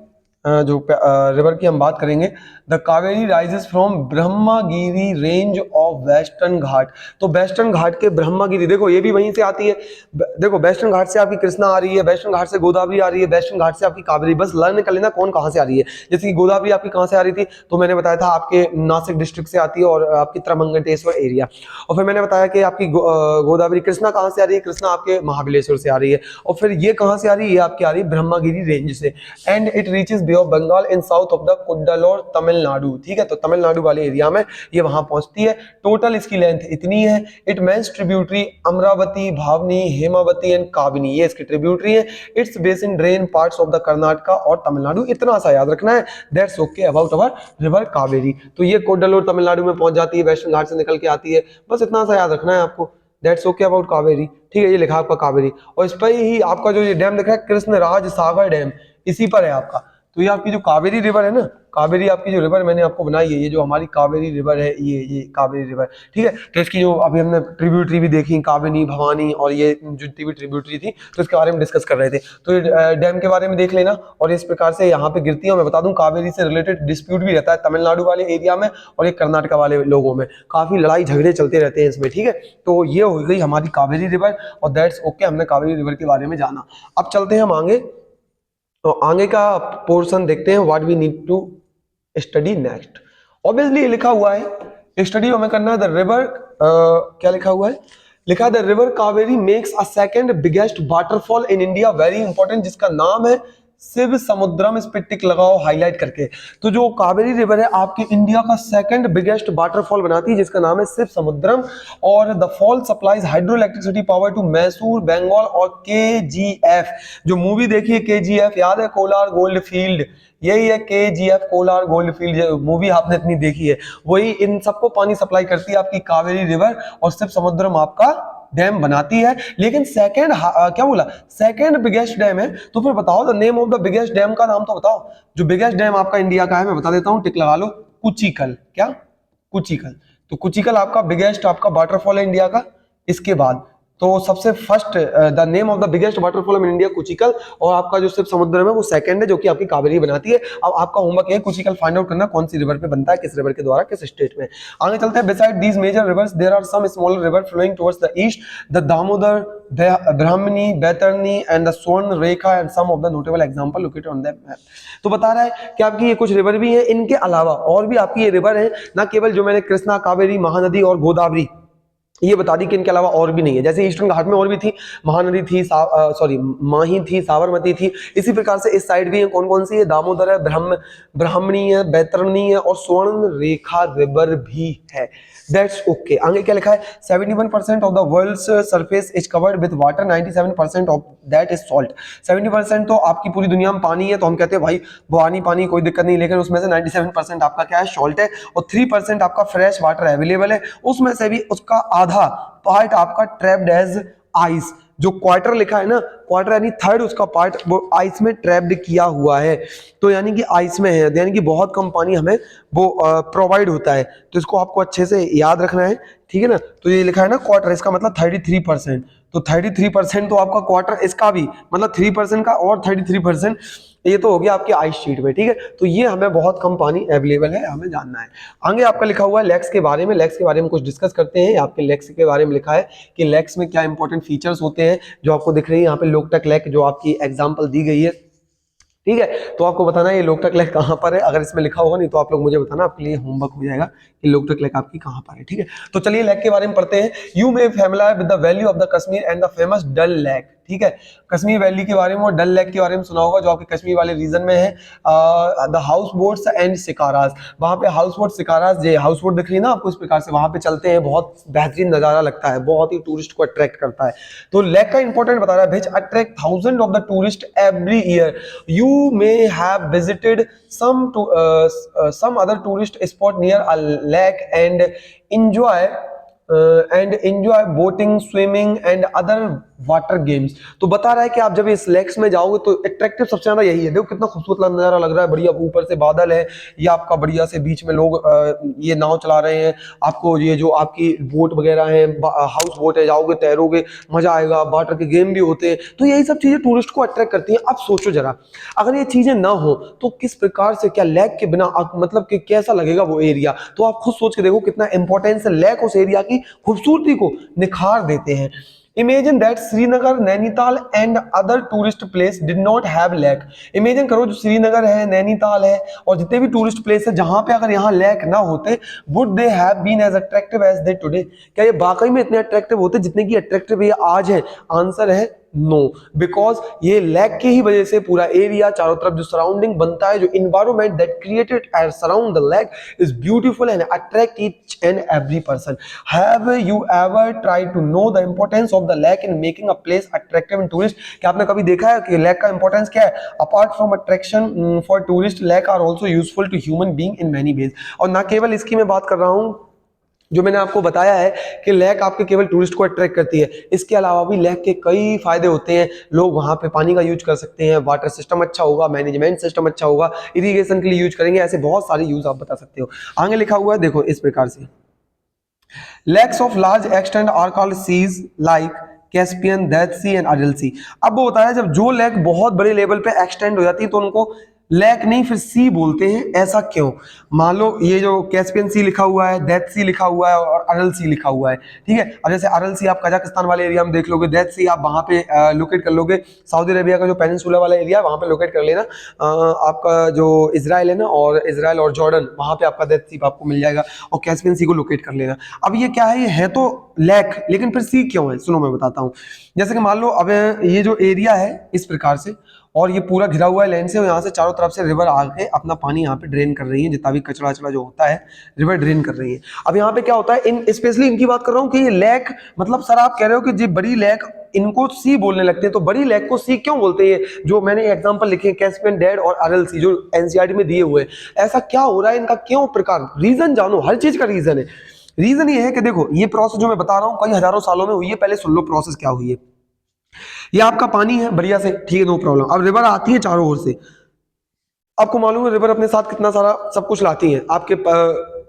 जो रिवर की हम बात करेंगे, the Kaveri rises from Brahmagiri range of western Ghat. तो वेस्टर्न घाट के ब्रह्मगिरी, देखो ये भी वहीं से आती है, देखो वेस्टर्न घाट से आपकी कृष्णा आ रही है, वेस्टर्न घाट से गोदावरी आ रही है, वेस्टर्न घाट से आपकी कावेरी, बस लर्न कर लेना कौन कहाँ से आ रही है। जैसे कि गोदावरी आपकी कहाँ से आ रही थी, तो मैंने बताया था आपके नासिक डिस्ट्रिक्ट से आती है, और आपकी त्रमंगटेश्वर एरिया। और फिर मैंने बताया कि आपकी गोदावरी कृष्णा कहाँ से आ रही है, कृष्णा आपके महाबलेश्वर से आ रही है। और फिर ये कहाँ से आ रही है, ये आपकी आ रही है ब्रह्मगिरी रेंज से, and it reaches bay of Bengal in south of the Cuddalore Tamil Nadu, ठीक है। तो तमिलनाडु वाले एरिया में ये वहां पहुंचती है। टोटल इसकी लेंथ इतनी है। It mains tributary Amravati, Bhavani, Hemavati and Kabini, ये इसकी ट्रिब्यूटरी है। Its basin drain parts of the Karnataka और तमिलनाडु, इतना सा याद रखना है। That's okay about our river Kaveri. तो ये कुड्डलोर तमिलनाडु में पहुंच जाती है, वेस्टर्न घाट से निकल के आती है, बस इतना सा याद रखना है आपको। दैट्स ओके अबाउट कावेरी, ठीक है। ये लिखा आपका कावेरी, और इस पर ही आपका जो ये डैम दिख रहा है कृष्णराज सागर डैम, इसी पर है आपका। तो ये आपकी जो कावेरी रिवर है ना, कावेरी आपकी जो रिवर मैंने आपको बनाई है, ये जो हमारी कावेरी रिवर है, ये कावेरी रिवर, ठीक है। तो इसकी जो अभी हमने ट्रिब्यूटरी भी देखी, काबिनी, भवानी, और ये जितनी भी ट्रिब्यूटरी थी, तो इसके बारे में डिस्कस कर रहे थे। तो ये डैम के बारे में देख लेना, और इस प्रकार से यहाँ पे गिरती है। मैं बता दूं कावेरी से रिलेटेड डिस्प्यूट भी रहता है तमिलनाडु वाले एरिया में, और ये कर्नाटका वाले लोगों में काफी लड़ाई झगड़े चलते रहते हैं इसमें, ठीक है। तो ये हो गई हमारी कावेरी रिवर, और दैट्स ओके, हमने कावेरी रिवर के बारे में जाना। अब चलते हैं हम आगे, तो आगे का पोर्शन देखते हैं, what we need to study next. Obviously लिखा हुआ है स्टडी हमें करना है द रिवर, क्या लिखा हुआ है, लिखा है the river Kaveri makes a second biggest waterfall in India, very important, जिसका नाम है शिव समुद्रम, इस पे टिक लगाओ हाईलाइट करके। तो जो कावेरी रिवर है आपके इंडिया का सेकंड बिगेस्ट वाटरफॉल बनाती है, जिसका नाम है शिव समुद्रम, और the fall supplies hydro electricity power to Mysore, Bengal और केजीएफ। जो मूवी देखी है केजीएफ, याद है, कोलार गोल्ड फील्ड, यही है KGF, Kolar gold field, movie आपने इतनी देखी है, वही इन सबको पानी सप्लाई करती है आपकी कावेरी रिवर, और शिव समुद्रम आपका डैम बनाती है। लेकिन सेकंड क्या बोला, सेकंड बिगेस्ट डैम है, तो फिर बताओ the name of the biggest dam का नाम तो बताओ। जो बिगेस्ट डैम आपका इंडिया का है, मैं बता देता हूं, टिक लगा लो, कुचिकल। क्या, कुचिकल। तो कुचिकल आपका बिगेस्ट आपका वाटरफॉल है इंडिया का। इसके बाद तो सबसे first the name of the biggest waterfall in India Kunchikal, और आपका जो सिर्फ समुद्र में वो सेकंड है जो कि आपकी कावेरी बनाती है। अब आपका होमवर्क है कुचिकल फाइंड आउट करना कौन सी रिवर पे बनता है, किस रिवर के द्वारा, किस स्टेट में। आगे चलते हैं। Beside these major rivers there are some smaller river flowing towards the east, the Damodar, Brahmani, Baitarani and the Swarna Rekha and some of the notable example located on the map. तो बता रहा है कि आपकी ये कुछ रिवर भी है, इनके अलावा और भी आपकी ये रिवर है, ना केवल जो मैंने कृष्णा, कावेरी, महानदी और गोदावरी ये बता दी कि इनके अलावा और भी नहीं है। जैसे ईस्टर्न घाट में और भी थी, महानदी थी, सॉरी माही थी, साबरमती थी, इसी प्रकार से इस साइड भी है। कौन कौन सी है? दामोदर है, ब्राह्मणी है, बैतरणी है और स्वर्ण रेखा रिवर भी है। That's okay. आगे क्या लिखा है? 71% of the world's surface is covered with water, 97% of that is salt. 70% तो आपकी पूरी दुनिया में पानी है, तो हम कहते हैं भाई पानी पानी कोई दिक्कत नहीं, लेकिन उसमें से 97% आपका क्या है? सॉल्ट है, और 3% आपका फ्रेश वाटर अवेलेबल है। उसमें से भी उसका आधा पार्ट आपका ट्रैप्ड एज आइस। जो क्वार्टर लिखा है ना, क्वार्टर यानी थर्ड, उसका पार्ट वो आइस में ट्रैप्ड किया हुआ है, तो यानी कि आइस में है, यानी कि बहुत कम पानी हमें वो प्रोवाइड होता है। तो इसको आपको अच्छे से याद रखना है, ठीक है ना। तो ये लिखा है ना क्वार्टर, इसका मतलब 33%, तो 33% तो आपका क्वार्टर, इसका भी मतलब 3% का और 33%, ये तो हो गया आपकी आइस शीट में, ठीक है। तो ये हमें बहुत कम पानी अवेलेबल है, हमें जानना है। आगे आपका लिखा हुआ है लेक्स के बारे में, लेक्स के बारे में कुछ डिस्कस करते हैं। आपके लेक्स के बारे में लिखा है कि लेक्स में क्या इंपॉर्टेंट फीचर्स होते हैं, जो आपको दिख रही है यहाँ पे लोकटक लेक, जो आपकी एग्जाम्पल दी गई है, ठीक है। तो आपको बताना है ये लोकटक लेक कहाँ पर है, अगर इसमें लिखा होगा नहीं तो आप लोग मुझे बताना, आपके लिए होमवर्क हो जाएगा कि लोकटक लेक आपकी कहाँ पर है, ठीक है। तो चलिए लेक के बारे में पढ़ते हैं। You may familiar with the valley of the Kashmir and the famous Dal lake, ठीक है। कश्मीर वैली के बारे में और डल लेक के बारे में सुना होगा, जो आपके कश्मीर वाले रीजन में है। The house boats and shikaras, वहां पे हाउस बोट शिकाराज, ये हाउस बोट दिख रही है ना आपको, इस प्रकार से वहां पे चलते हैं, बहुत बेहतरीन नजारा लगता है, बहुत ही टूरिस्ट को अट्रैक्ट करता है। तो लेक का इंपॉर्टेंट बता रहा है, which attract thousand of the tourist every year. You may have visited some other tourist spot near a lake and enjoy boating, swimming and other water games. तो बता रहा है कि आप जब इस लेक्स में जाओगे तो अट्रैक्टिव सबसे ज्यादा यही है। देखो कितना खूबसूरत नजारा लग रहा है, बढ़िया ऊपर से बादल है, ये आपका बढ़िया से बीच में लोग ये नाव चला रहे हैं, आपको ये जो आपकी बोट वगैरह है, हाउस बोट है, जाओगे तैरोगे, मजा आएगा, वाटर के गेम भी होते हैं। तो यही सब चीजें टूरिस्ट को अट्रैक्ट करती हैं। अब सोचो जरा, अगर ये चीजें ना हो तो किस प्रकार से, क्या लेक के बिना मतलब कि कैसा लगेगा वो एरिया। तो आप खुद सोच के देखो कितना इंपॉर्टेंस है, लेक उस एरिया की खूबसूरती को निखार देते हैं। Imagine that Srinagar, Nainital and other tourist place did not have lake. Imagine करो जो श्रीनगर है, नैनीताल है और जितने भी टूरिस्ट प्लेस है, जहां पे अगर यहाँ लेक ना होते, would they have been as attractive as they today? क्या ये वाकई में इतने अट्रैक्टिव होते जितने की अट्रैक्टिव ये आज है? आंसर है नो, बिकॉज ये लेक की ही वजह से पूरा एरिया चारों तरफ जो सराउंडिंग बनता है, जो environment that created around the lake is beautiful and attract each and every person. Have you ever try to know the importance of the lake in making a place attractive in tourist? क्या आपने कभी देखा है कि लेक का इंपॉर्टेंस क्या है? Apart from attraction for tourist, lake are also useful to human being in many ways. और ना केवल इसकी मैं बात कर रहा हूं जो मैंने आपको बताया है कि लेक आपके केवल टूरिस्ट को अट्रैक्ट करती है, इसके अलावा भी लेक के कई फायदे होते हैं। लोग वहां पे पानी का यूज कर सकते हैं, वाटर सिस्टम अच्छा होगा, मैनेजमेंट सिस्टम अच्छा होगा, इरिगेशन के लिए यूज करेंगे, ऐसे बहुत सारे यूज आप बता सकते हो। आगे लिखा हुआ है देखो इस प्रकार से, lakes of large extent are called seas like Caspian, dead sea and Aral sea. अब वो होता है जब जो लेक बहुत बड़े लेवल पे एक्सटेंड हो जाती है तो उनको लेक नहीं फिर सी बोलते हैं। ऐसा क्यों? मान लो ये जो कैस्पियन सी लिखा हुआ है, डेथ सी लिखा हुआ है और अरल सी लिखा हुआ है, ठीक है। अब जैसे अरल सी आप कजाकिस्तान वाले एरिया में देख लोगे, डेथ सी आप वहां पे लोकेट कर लोगे, सऊदी अरेबिया का जो पेनिनसुला वाला एरिया है वहां पे लोकेट कर लेना। आपका जो इजराइल है ना, और इजराइल और जॉर्डन, वहां पे आपका डेथ सी आपको मिल जाएगा, और कैस्पियन सी को लोकेट कर लेना। अब ये क्या है? ये है तो लेक, लेकिन फिर सी क्यों है? सुनो मैं बताता हूँ। जैसे कि मान लो अब ये जो एरिया है इस प्रकार से, और ये पूरा घिरा हुआ है लैंड से, और यहाँ से चारों तरफ से रिवर आके अपना पानी यहाँ पे ड्रेन कर रही है, जितना भी कचरा वचड़ा जो होता है रिवर ड्रेन कर रही है। अब यहाँ पे क्या होता है, इन स्पेशली इनकी बात कर रहा हूँ कि ये लेक, मतलब सर आप कह रहे हो कि जी बड़ी लेक इनको सी बोलने लगते हैं, तो बड़ी लेक को सी क्यों बोलते हैं? जो मैंने एग्जांपल लिखे कैस्पियन, डेड और अरल सी, जो एनसीईआरटी में दिए हुए, ऐसा क्या हो रहा है, इनका क्यों प्रकार? रीजन जानो, हर चीज का रीजन है। रीजन ये है कि देखो ये प्रोसेस जो मैं बता रहा हूँ कई हजारों सालों में हुई है। पहले सुन लो प्रोसेस क्या हुई है। ये आपका पानी है बढ़िया से, ठीक है, नो प्रॉब्लम। अब रिवर आती है चारों ओर से, आपको मालूम है रिवर अपने साथ कितना सारा सब कुछ लाती है। आपके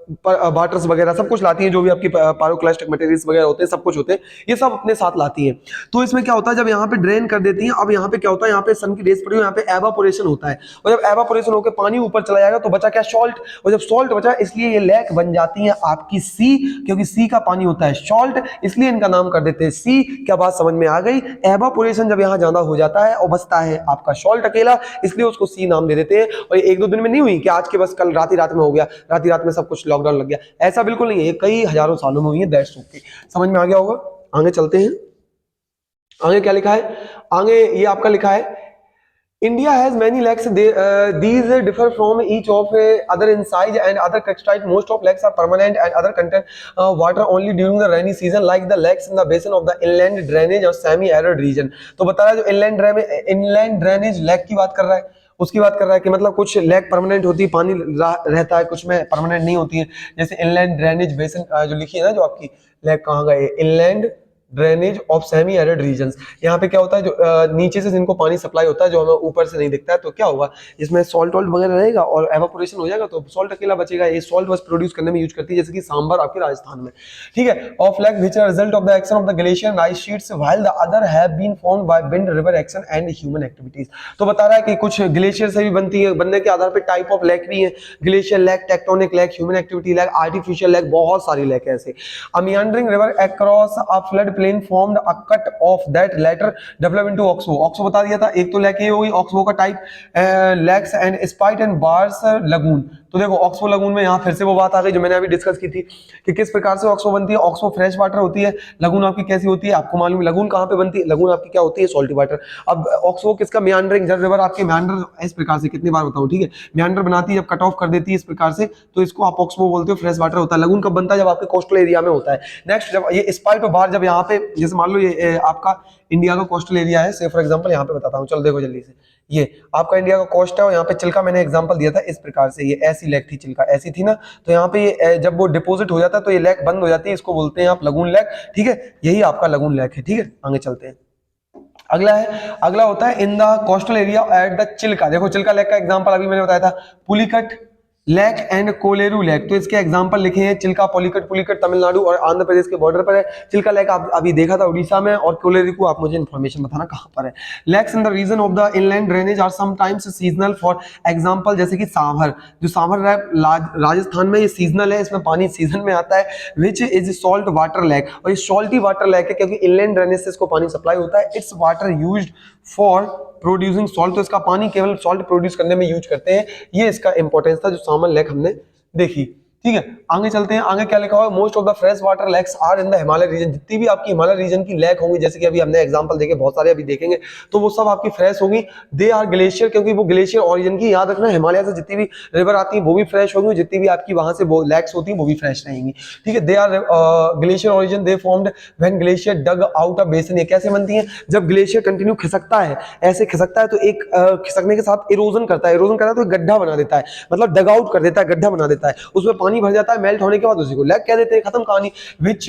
वाटर्स वगैरह सब कुछ लाती हैं, जो भी आपकी पायरोक्लास्टिक मटेरियल्स वगैरह होते हैं, सब कुछ होते हैं, ये सब अपने साथ लाती हैं। तो इसमें क्या होता है, जब यहाँ पे ड्रेन कर देती हैं, अब यहाँ पे क्या होता है, यहाँ पे सन की रेस पड़ी, यहाँ पे एवापोरेशन होता है, और जब एवापोरेशन होकर पानी ऊपर चला जाएगा तो बचा क्या, सॉल्ट, और जब सॉल्ट बचा इसलिए ये लेक बन जाती है आपकी सी, क्योंकि सी का पानी होता है सॉल्ट, इसलिए इनका नाम कर देते हैं सी। क्या बात समझ में आ गई? एवापोरेशन जब यहाँ ज्यादा हो जाता है और बचता है आपका सॉल्ट अकेला, इसलिए उसको सी नाम दे देते हैं। और एक दो दिन में नहीं हुई कि आज के बस कल रात ही रात में हो गया, रात ही रात में सब कुछ लॉकडाउन लग गया, ऐसा बिल्कुल नहीं है, कई हजारों सालों में हुई है। दैट्स ओके, समझ में आ गया होगा। आगे चलते हैं, आगे क्या लिखा है, आगे ये आपका लिखा है India has many lakes. These differ from each of other in size and other characteristics. Most of lakes are permanent and other contain water only during the rainy season, like the lakes in the basin of the inland drainage or semi-arid region. तो बता रहा है जो inland drainage lake की बात कर रहा है, उसकी बात कर रहा है कि मतलब कुछ लेक परमानेंट होती है, पानी रहता है, कुछ में परमानेंट नहीं होती है। जैसे इनलैंड ड्रेनेज बेसिन जो लिखी है ना, जो आपकी लेक कहाँ गए, inland drainage of semi arid regions. यहाँ पे क्या होता है, जो नीचे से जिनको पानी सप्लाई होता है, जो हमें ऊपर से नहीं दिखता है, तो क्या होगा, इसमें सॉल्ट वॉल्ट वगैरह रहेगा और एवापोरेशन हो जाएगा, तो सॉल्ट अकेला बचेगा। ये सॉल्ट बस प्रोड्यूस करने में यूज करती है, जैसे कि सांबर आपके राजस्थान में, ठीक है। Of lake which are result of the action of the glacier and ice sheets while the other have been formed by wind river action and human activities. तो बता रहा है कि कुछ ग्लेशियर से भी बनती है, बनने के आधार पर टाइप ऑफ लेक भी है, glacier lake, tectonic lake, human activity lake, artificial lake, बहुत सारी लेक है ऐसे। अ meandering river across a flood plain formed a cut of that later develop into oxbow। oxbow बता दिया था, एक तो लेक ये होगी oxbow का type, lakes and spit and bars lagoon. तो देखो ऑक्सबो लगून में यहाँ फिर से वो बात आ गई जो मैंने अभी डिस्कस की थी कि किस प्रकार से ऑक्सबो बनती है। ऑक्सबो फ्रेश वाटर होती है, लगून आपकी कैसी होती है, आपको मालूम है लगून कहाँ पे बनती है, लगून आपकी क्या होती है, सॉल्टी वाटर। अब ऑक्सबो किसका, मियांडरिंग, जब रिवर आपके मियांडर इस प्रकार से, कितनी बार बताऊं, ठीक है, मियांडर बनाती है, जब कट ऑफ कर देती है इस प्रकार से, तो इसको आप ऑक्सबो बोलते हो, फ्रेश वाटर होता है। लगून कब बनता है, जब आपके कोस्टल एरिया में होता है। नेक्स्ट, जब ये स्पाइट और बार, जब यहाँ पे जैसे मान लो ये आपका इंडिया का कोस्टल एरिया है, से फॉर एग्जांपल यहाँ पे बताता हूँ, चलो देखो जल्दी से, ये आपका इंडिया का कोस्ट है और यहाँ पे चिल्का मैंने एग्जांपल दिया था इस प्रकार से, ये ऐसी लेक थी, चिल्का ऐसी थी ना, तो यहाँ पे ये जब वो डिपोजिट हो जाता है तो ये लेक बंद हो जाती है, इसको बोलते हैं आप लगून लेक, ठीक है, यही आपका लगून लेक है, ठीक है। आगे चलते हैं, अगला है, अगला होता है in the coastal area at the Chilika. देखो चिल्का लेक का एग्जांपल अभी मैंने बताया था, Pulicat lake and Kolleru lake, तो इसके एग्जांपल लिखे हैं चिल्का, पुलिकट, पुलिकट तमिलनाडु और आंध्र प्रदेश के बॉर्डर पर है। चिल्का लेक आप अभी देखा था उड़ीसा में, और कोलेरू को आप मुझे इन्फॉर्मेशन बताना कहां पर है। Lakes in the region of the inland drainage are sometimes seasonal, for example जैसे कि सांभर, जो सांभर राजस्थान में, ये सीजनल है, इसमें पानी सीजन में आता है। Which is salt water lake, और ये सॉल्टी वाटर लेक है क्योंकि इनलैंड ड्रेनेज से इसको पानी सप्लाई होता है। It's water used for producing salt, तो इसका पानी केवल सॉल्ट प्रोड्यूस करने में यूज करते हैं। ये इसका इंपॉर्टेंस था जो सामन लेक हमने देखी, ठीक है। आगे चलते हैं, आगे क्या लिखा हुआ है, most of the fresh water lakes are in the Himalaya region. जितनी भी आपकी हिमालय रीजन की लेक होंगी, जैसे कि अभी हमने एग्जांपल देखे, बहुत सारे अभी देखेंगे, तो वो सब आपकी फ्रेश होगी। दे आर ग्लेशियर, क्योंकि वो ग्लेशियर ओरिजिन की, याद रखना हिमालय से जितनी भी रिवर आती है वो भी फ्रेश होंगी, जितनी भी आपकी वहां से वो लेक्स होती है वो भी फ्रेश रहेंगी, ठीक है। They are glacier origin, they formed when glacier dug out a basin. ये कैसे बनती है, जब ग्लेशियर कंटिन्यू खिसकता है, ऐसे खिसकता है तो एक खिसकने के साथ इरोजन करता है, इरोजन करता है तो गड्ढा बना देता है, मतलब डग आउट कर देता है, गड्ढा बना देता है, उसमें पानी भर जाता है, मेल्ट होने के बाद उसी को लेक कह देते हैं, खत्म कहानी। Which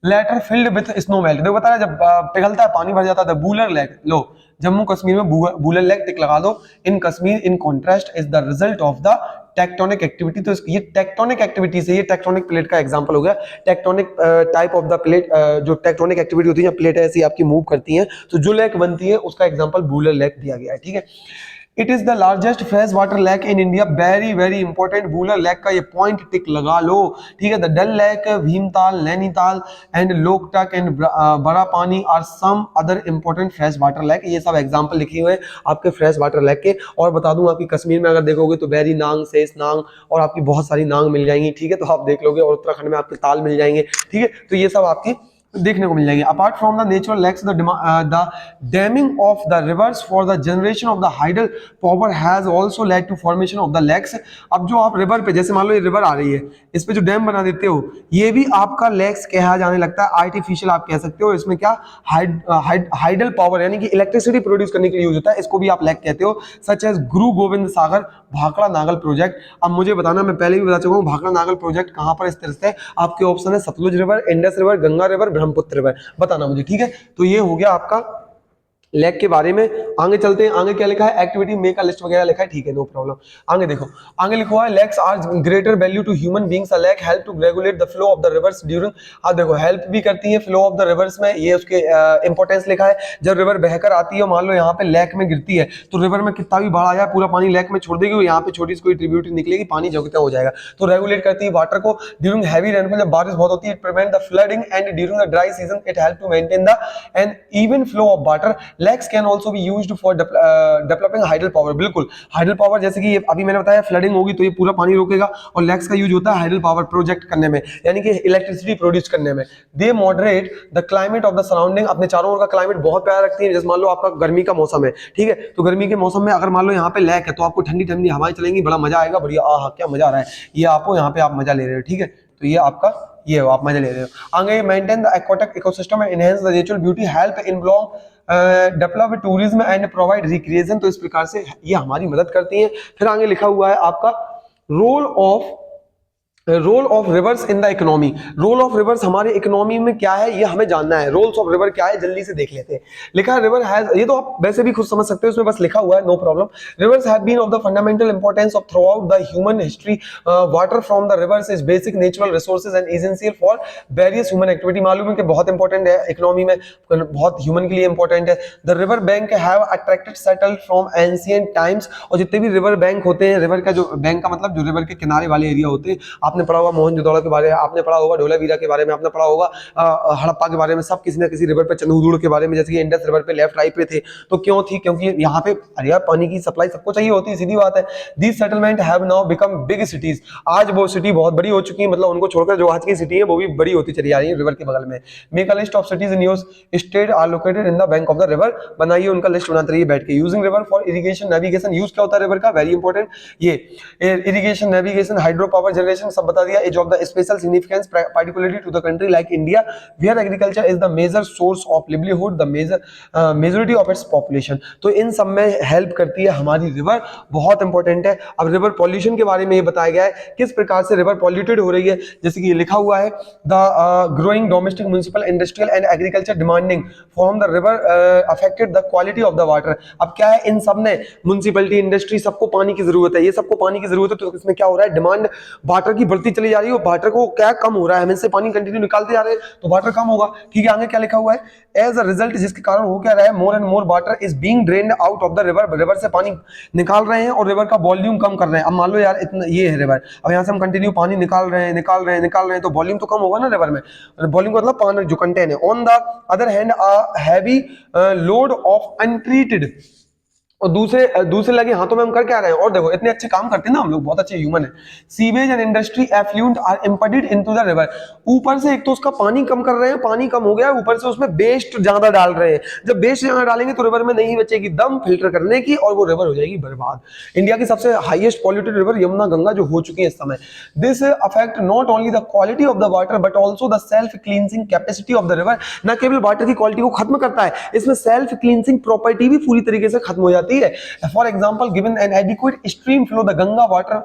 later filled with snow melt, देखो बता रहा है जब पिघलता है पानी भर जाता है, बूलर लेक, लो जम्मू कश्मीर में बूलर लेक टिक लगा दो, in Kashmir in contrast is the result of the tectonic activity. तो ये टेक्टोनिक एक्टिविटी से, ये टेक्टोनिक प्लेट का एग्जांपल हो गया, tectonic type of the plate, जो टेक्टोनिक एक्टिविटी होती है, प्लेट ऐसी आपकी मूव करती है, तो जो लेक बनती है उसका एग्जांपल बूलर लेक दिया गया है, ठीक है। It is the largest fresh water lake in India, very very important, Wular lake का ये पॉइंट टिक लगा लो, ठीक है। The Dal lake, Bhimtal, Nainital and Loktak and Bara Pani are some other important fresh water lake. ये सब एग्जांपल लिखे हुए हैं आपके फ्रेश वाटर लेक के। और बता दूं आपकी कश्मीर में अगर देखोगे तो बैरी नांग, शेष नांग और आपकी बहुत सारी नांग मिल जाएंगी, ठीक है, तो आप देख लोगे, और उत्तराखंड में आपके ताल मिल जाएंगे, ठीक है, तो ये सब आपकी देखने को मिल जाएगी। Apart from the natural lakes, the damming of the rivers for the generation of the hydel power has also led to formation of the lakes. अब जो आप रिवर पे, जैसे मान लो ये रिवर आ रही है, इस पे जो डैम बना देते हो, ये भी आपका लेक्स कहा जाने लगता है, आर्टिफिशियल आप कह सकते हो। इसमें क्या हाइडल पावर यानी कि इलेक्ट्रिसिटी प्रोड्यूस करने के लिए यूज होता है, इसको भी आप लेक कहते हो। सच एज गुरु गोविंद सागर भाखड़ा नागल प्रोजेक्ट। अब मुझे बताना, मैं पहले भी बता चुका हूँ, भाखड़ा नागल प्रोजेक्ट कहां पर स्थित है। आपके ऑप्शन है Sutlej river, Indus river, Ganga river, Brahmaputra river, बताना मुझे, ठीक है। तो ये हो गया आपका लैक के बारे में। आगे चलते हैं, आगे क्या लिखा है, एक्टिविटी मेक अ लिस्ट वगैरह लिखा है, ठीक है, नो प्रॉब्लम। आगे देखो, आगे लिखा हुआ है lakes are greater value to human beings, a lake help to regulate the flow of the rivers during. अब देखो हेल्प भी करती है फ्लो ऑफ द रिवर्स में, ये उसके इंपॉर्टेंस लिखा है। जब रिवर बहकर आती है, मान लो यहाँ पे लैक में गिरती है, तो रिवर में कितना भी बाढ़ आ जाए पूरा पानी लैक में छोड़ देगी, यहाँ पे छोटी सी कोई ट्रिब्यूटरी निकलेगी, पानी जगता हो जाएगा। तो रेगुलेट करती है वाटर को ड्यूरिंग हैवी रेनफॉल, जब बारिश बहुत होती है, it prevent the flooding, and during the dry season it help to maintain the an even flow of water. Lakes can also be used for developing hydel power. बिल्कुल, हाइडल पावर जैसे कि अभी मैंने बताया फ्लडिंग होगी तो ये पूरा पानी रोकेगा, और लैक्स का यूज होता है हाइडल पावर प्रोजेक्ट करने में, यानी कि इलेक्ट्रिसिटी प्रोड्यूस करने में। They moderate the climate of the surrounding, अपने चारों ओर का क्लाइमेट बहुत प्यारा रखती है। जैसे मान लो आपका गर्मी का मौसम है, ठीक है, तो गर्मी के मौसम में अगर मान लो यहाँ पे लैक है, तो आपको ठंडी ठंडी हवाएं चलेंगी, बड़ा मजा आएगा, बढ़िया, आहा क्या मजा आ रहा है, ये आपको यहाँ पे आप मजा ले रहे हो, ठीक है, तो ये आपका ये हो, आप मजा ले रहे हो। आगे maintain the aquatic ecosystem and enhance the natural beauty, help in belong develop tourism and provide recreation, तो इस प्रकार से ये हमारी मदद करती है। फिर आगे लिखा हुआ है आपका role of rivers in the economy. Role of rivers हमारे इकोनॉमी में क्या है, ये हमें जानना है। रोल्स ऑफ रिवर क्या है, जल्दी से देख लेते हैं। लिखा है रिवर हैज, ये तो आप वैसे भी खुद समझ सकते हो, उसमें बस लिखा हुआ है, no problem. Rivers have been of the fundamental importance of throughout the human history. Water from the rivers is basic natural resources and essential for various human activity. मालूम है कि बहुत इंपॉर्टेंट है इकोनॉमी में, बहुत ह्यूमन के लिए इंपॉर्टेंट है। The river bank have attracted settle from ancient times, और जितने भी रिवर बैंक होते हैं, रिवर का जो बैंक का मतलब जो रिवर के किनारे वाले एरिया होते हैं, आपने पढ़ा होगा मोहनजोदड़ो के बारे में, आपने पढ़ा होगा ढोलावीरा के बारे में, आपने पढ़ा होगा हड़प्पा के बारे में, सब किसी ना किसी रिवर पे, चंदूदुड़ के बारे में, जैसे कि इंडस रिवर पे लेफ्ट राइट पे थे, तो क्यों थी, क्योंकि यहाँ पे अरे यार पानी की सप्लाई सबको चाहिए होती है, सीधी बात है। These settlement have now become big cities, आज वो सिटी बहुत बड़ी हो चुकी है, मतलब उनको छोड़कर जो आज की सिटी है वो भी बड़ी होती चली आ रही है रिवर के बगल में। Make a list of cities in your state are located in the bank of the river, बनाइए उनका लिस्ट बनाते रहिए बैठ के। Using river for irrigation navigation, use क्या होता है रिवर का, वेरी इंपॉर्टेंट, ये irrigation navigation hydro power generation सब बता दिया। As of the special significance particularly to the country like India where agriculture is the major source of livelihood, the majority of its population, तो इन सब में हेल्प करती है हमारी रिवर, बहुत इंपॉर्टेंट है। अब रिवर पॉल्यूशन के बारे में ये बताया गया है किस प्रकार से रिवर पॉल्यूटेड हो रही है, जैसे कि ये लिखा हुआ है the growing domestic municipal industrial and agriculture demanding from the river affected the quality of the water. अब क्या है, इन सब ने म्युनिसिपलिटी इंडस्ट्री सबको पानी की जरूरत है, ये सबको पानी की जरूरत है, तो इसमें क्या हो रहा है, डिमांड वाटर की बढ़ती चली जा रही है, वाटर को क्या कम हो रहा है, हम इससे पानी कंटिन्यू निकालते जा रहे हैं तो वाटर कम होगा, ठीक है। आगे क्या लिखा हुआ है, एज अ रिजल्ट, जिसके कारण हो क्या रहा है, more and more water is being drained out of the river, river से पानी निकाल रहे हैं और रिवर का वॉल्यूम कम कर रहे हैं। अब मान लो यार इतना ये है रिवर, अब यहाँ से हम कंटिन्यू पानी निकाल रहे हैं तो वॉल्यूम तो कम होगा ना रिवर में, वॉल्यूम का मतलब पानी जो कंटेन है। On the other hand a heavy load of untreated, और दूसरे लगे हाथों में हम कर क्या रहे हैं, और देखो इतने अच्छे काम करते हैं ना हम लोग, बहुत अच्छे ह्यूमन है। Sewage and industry effluent are impeded into the river, ऊपर से एक तो उसका पानी कम कर रहे हैं, पानी कम हो गया, ऊपर से उसमें वेस्ट ज्यादा डाल रहे हैं। जब वेस्ट ज्यादा डालेंगे तो रिवर में नहीं बचेगी दम फिल्टर करने की, और वो रिवर हो जाएगी बर्बाद। इंडिया की सबसे highest polluted river Yamuna Ganga जो हो चुकी है इस समय। This affect not only the quality of the water but also the self cleansing capacity of the river, न केवल वाटर की क्वालिटी को खत्म करता है, इसमें सेल्फ क्लींसिंग प्रॉपर्टी भी पूरी तरीके से खत्म हो जाती है। For example, given an adequate stream flow, the Ganga water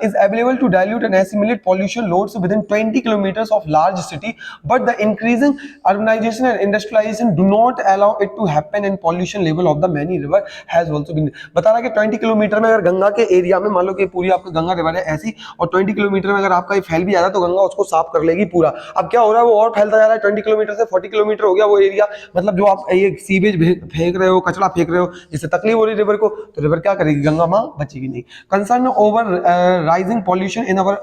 is available to dilute and assimilate pollution loads within 20 kilometers of large city, but the increasing urbanization and industrialization do not allow it to happen, and pollution level of the many river has also been, बता रहा है कि 20 किलोमीटर में अगर गंगा के एरिया में मान लो कि पूरी आपका गंगा रिवर है ऐसी, और 20 किलोमीटर में अगर आपका ये फैल भी जा रहा है तो गंगा उसको साफ कर लेगी पूरा। अब क्या हो रहा है, वो और फैलता जा रहा है, 20 किलोमीटर से 40 किलोमीटर हो गया वो एरिया, मतलब जो आप ये सीवेज फेंक रहे हो, कचरा फेंक रहे हो, जिससे तकलीफ हो रही है रिवर को, तो रिवर क्या करेगी, गंगा मां बचेगी नहीं। Concern over rising pollution in our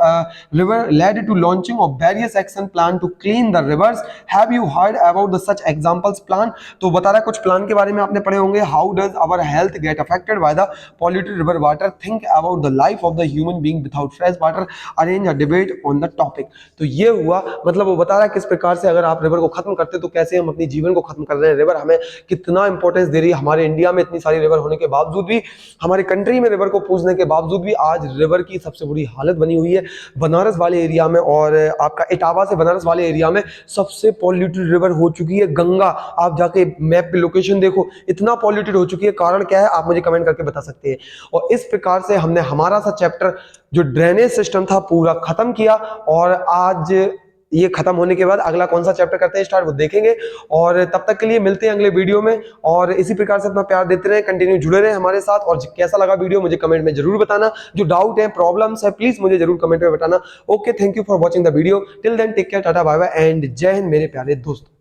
river led to launching of various action plan to clean the rivers, have you heard about the such examples plan, तो बता रहा है कुछ प्लान के बारे में आपने पढ़े होंगे। How does our health get affected by the polluted river water, think about the life of the human being without fresh water, arrange a debate on the topic. तो ये हुआ, मतलब वो बता रहा है किस प्रकार से अगर आप रिवर को खत्म करते तो कैसे हम अपने जीवन को खत्म कर रहे हैं, रिवर हमें कितना इंपॉर्टेंस दे रही है। हमारे इंडिया में इतनी सारी रिवर होने के बावजूद भी, हमारे कंट्री में रिवर को पूछने के बावजूद भी आज रिवर की सबसे बुरी हालत बनी हुई है। बनारस वाले एरिया में और आपका इटावा से बनारस वाले एरिया में सबसे पॉल्यूटेड रिवर हो चुकी है गंगा। आप जाके मैप पे लोकेशन देखो, इतना पॉल्यूटेड हो चुकी है। कारण क्या है आप मुझे कमेंट करके बता सकते हैं। और इस प्रकार से हमने हमारा सा चैप्टर जो ड्रेनेज सिस्टम था पूरा खत्म किया, और आज ये खत्म होने के बाद अगला कौन सा चैप्टर करते हैं स्टार्ट वो देखेंगे। और तब तक के लिए मिलते हैं अगले वीडियो में, और इसी प्रकार से अपना प्यार देते रहे, कंटिन्यू जुड़े रहे हमारे साथ। और कैसा लगा वीडियो मुझे कमेंट में जरूर बताना, जो डाउट है प्रॉब्लम्स है प्लीज मुझे जरूर कमेंट में बताना। Okay, thank you for watching the video, till then take care, tata bye bye and जय हिंद मेरे प्यारे दोस्तों।